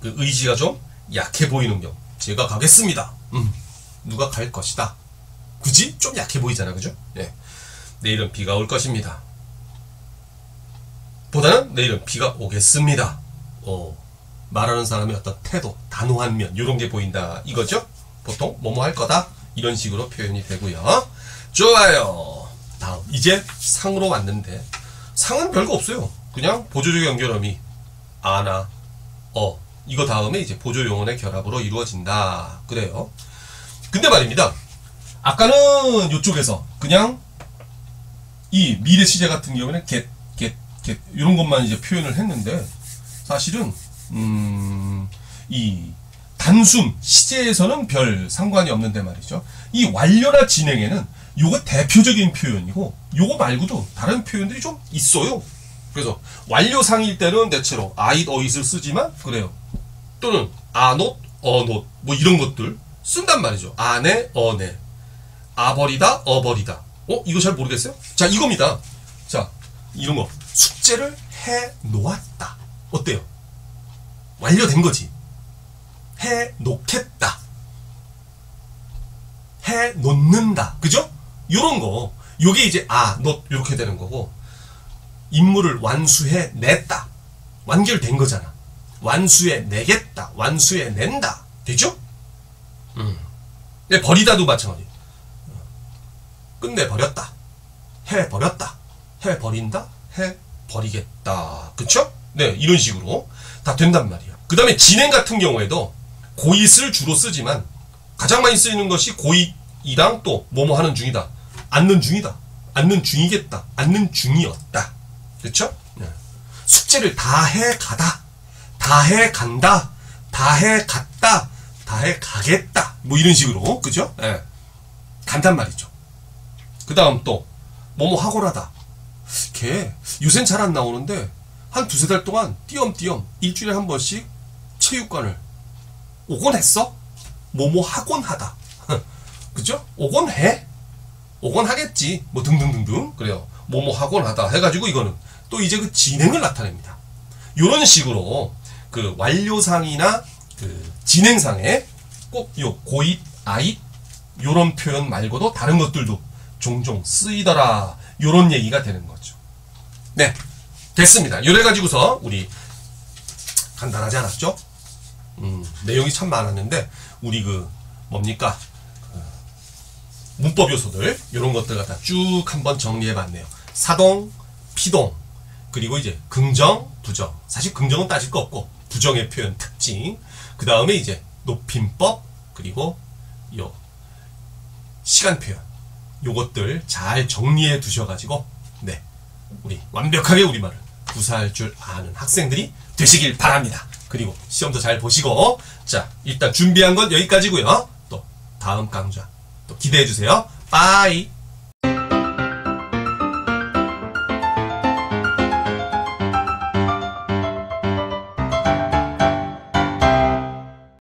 A: 그 의지가 좀 약해 보이는 경우. 제가 가겠습니다. 누가 갈 것이다. 굳이 좀 약해 보이잖아. 그죠? 예. 내일은 비가 올 것입니다. 보다는 내일은 비가 오겠습니다. 말하는 사람의 어떤 태도, 단호한 면 이런 게 보인다 이거죠. 보통 뭐뭐 할 거다 이런 식으로 표현이 되고요. 좋아요. 다음 이제 상으로 왔는데 상은 별거 없어요. 그냥 보조적 연결음이 아나 이거 다음에 이제 보조용언의 결합으로 이루어진다. 그래요. 근데 말입니다. 아까는 이쪽에서 그냥 이 미래 시제 같은 경우는 get 이런 것만 이제 표현을 했는데 사실은 이 단순 시제에서는 별 상관이 없는데 말이죠. 이 완료나 진행에는 요거 대표적인 표현이고 요거 말고도 다른 표현들이 좀 있어요. 그래서 완료상일 때는 대체로 아잇 어잇을 쓰지만 그래요. 또는 아노 어노 뭐 이런 것들 쓴단 말이죠. 아네 어네 아버리다 어버리다. 이거 잘 모르겠어요? 자 이겁니다. 자 이런 거 숙제를 해 놓았다. 어때요? 완료된 거지. 해 놓겠다. 해 놓는다. 그죠? 요런 거. 요게 이제 not 요렇게 되는 거고 임무를 완수해 냈다. 완결된 거잖아. 완수해 내겠다. 완수해 낸다. 되죠? 버리다도 마찬가지. 끝내버렸다. 해버렸다. 해버린다. 해버리겠다. 그쵸? 네, 이런 식으로 다 된단 말이야. 그 다음에 진행 같은 경우에도 고잇을 주로 쓰지만 가장 많이 쓰이는 것이 고잇이랑 또 뭐뭐 하는 중이다. 앉는 중이다. 앉는 중이겠다. 앉는 중이었다. 그쵸? 네. 숙제를 다 해가다. 다 해간다. 다 해갔다. 다 해가겠다. 뭐 이런 식으로. 그죠? 네. 간단 말이죠. 그 다음 또 뭐뭐 하곤 하다. 걔 요샌 잘 안 나오는데 한 두세 달 동안 띄엄띄엄 일주일에 한 번씩 체육관을 오곤 했어? 뭐뭐 하곤 하다. 그죠? 오곤 해? 오곤 하겠지. 뭐 등등등등. 그래요. 뭐뭐 하곤 하다 해가지고 이거는 또 이제 그 진행을 나타냅니다. 요런 식으로 그 완료상이나 그 진행상에 꼭 요 고잇, 아잇 요런 표현 말고도 다른 것들도 종종 쓰이더라. 요런 얘기가 되는 거죠. 네. 됐습니다. 요래 가지고서 우리 간단하지 않았죠? 내용이 참 많았는데 우리 그 뭡니까? 문법 요소들 요런 것들 갖다 쭉 한번 정리해 봤네요. 사동, 피동, 그리고 이제 긍정, 부정. 사실 긍정은 따질 거 없고 부정의 표현 특징. 그 다음에 이제 높임법, 그리고 요 시간 표현. 요것들 잘 정리해 두셔가지고 네, 우리 완벽하게 우리말을 구사할 줄 아는 학생들이 되시길 바랍니다. 그리고 시험도 잘 보시고, 자, 일단 준비한 건 여기까지고요. 또 다음 강좌 또 기대해 주세요. 빠이.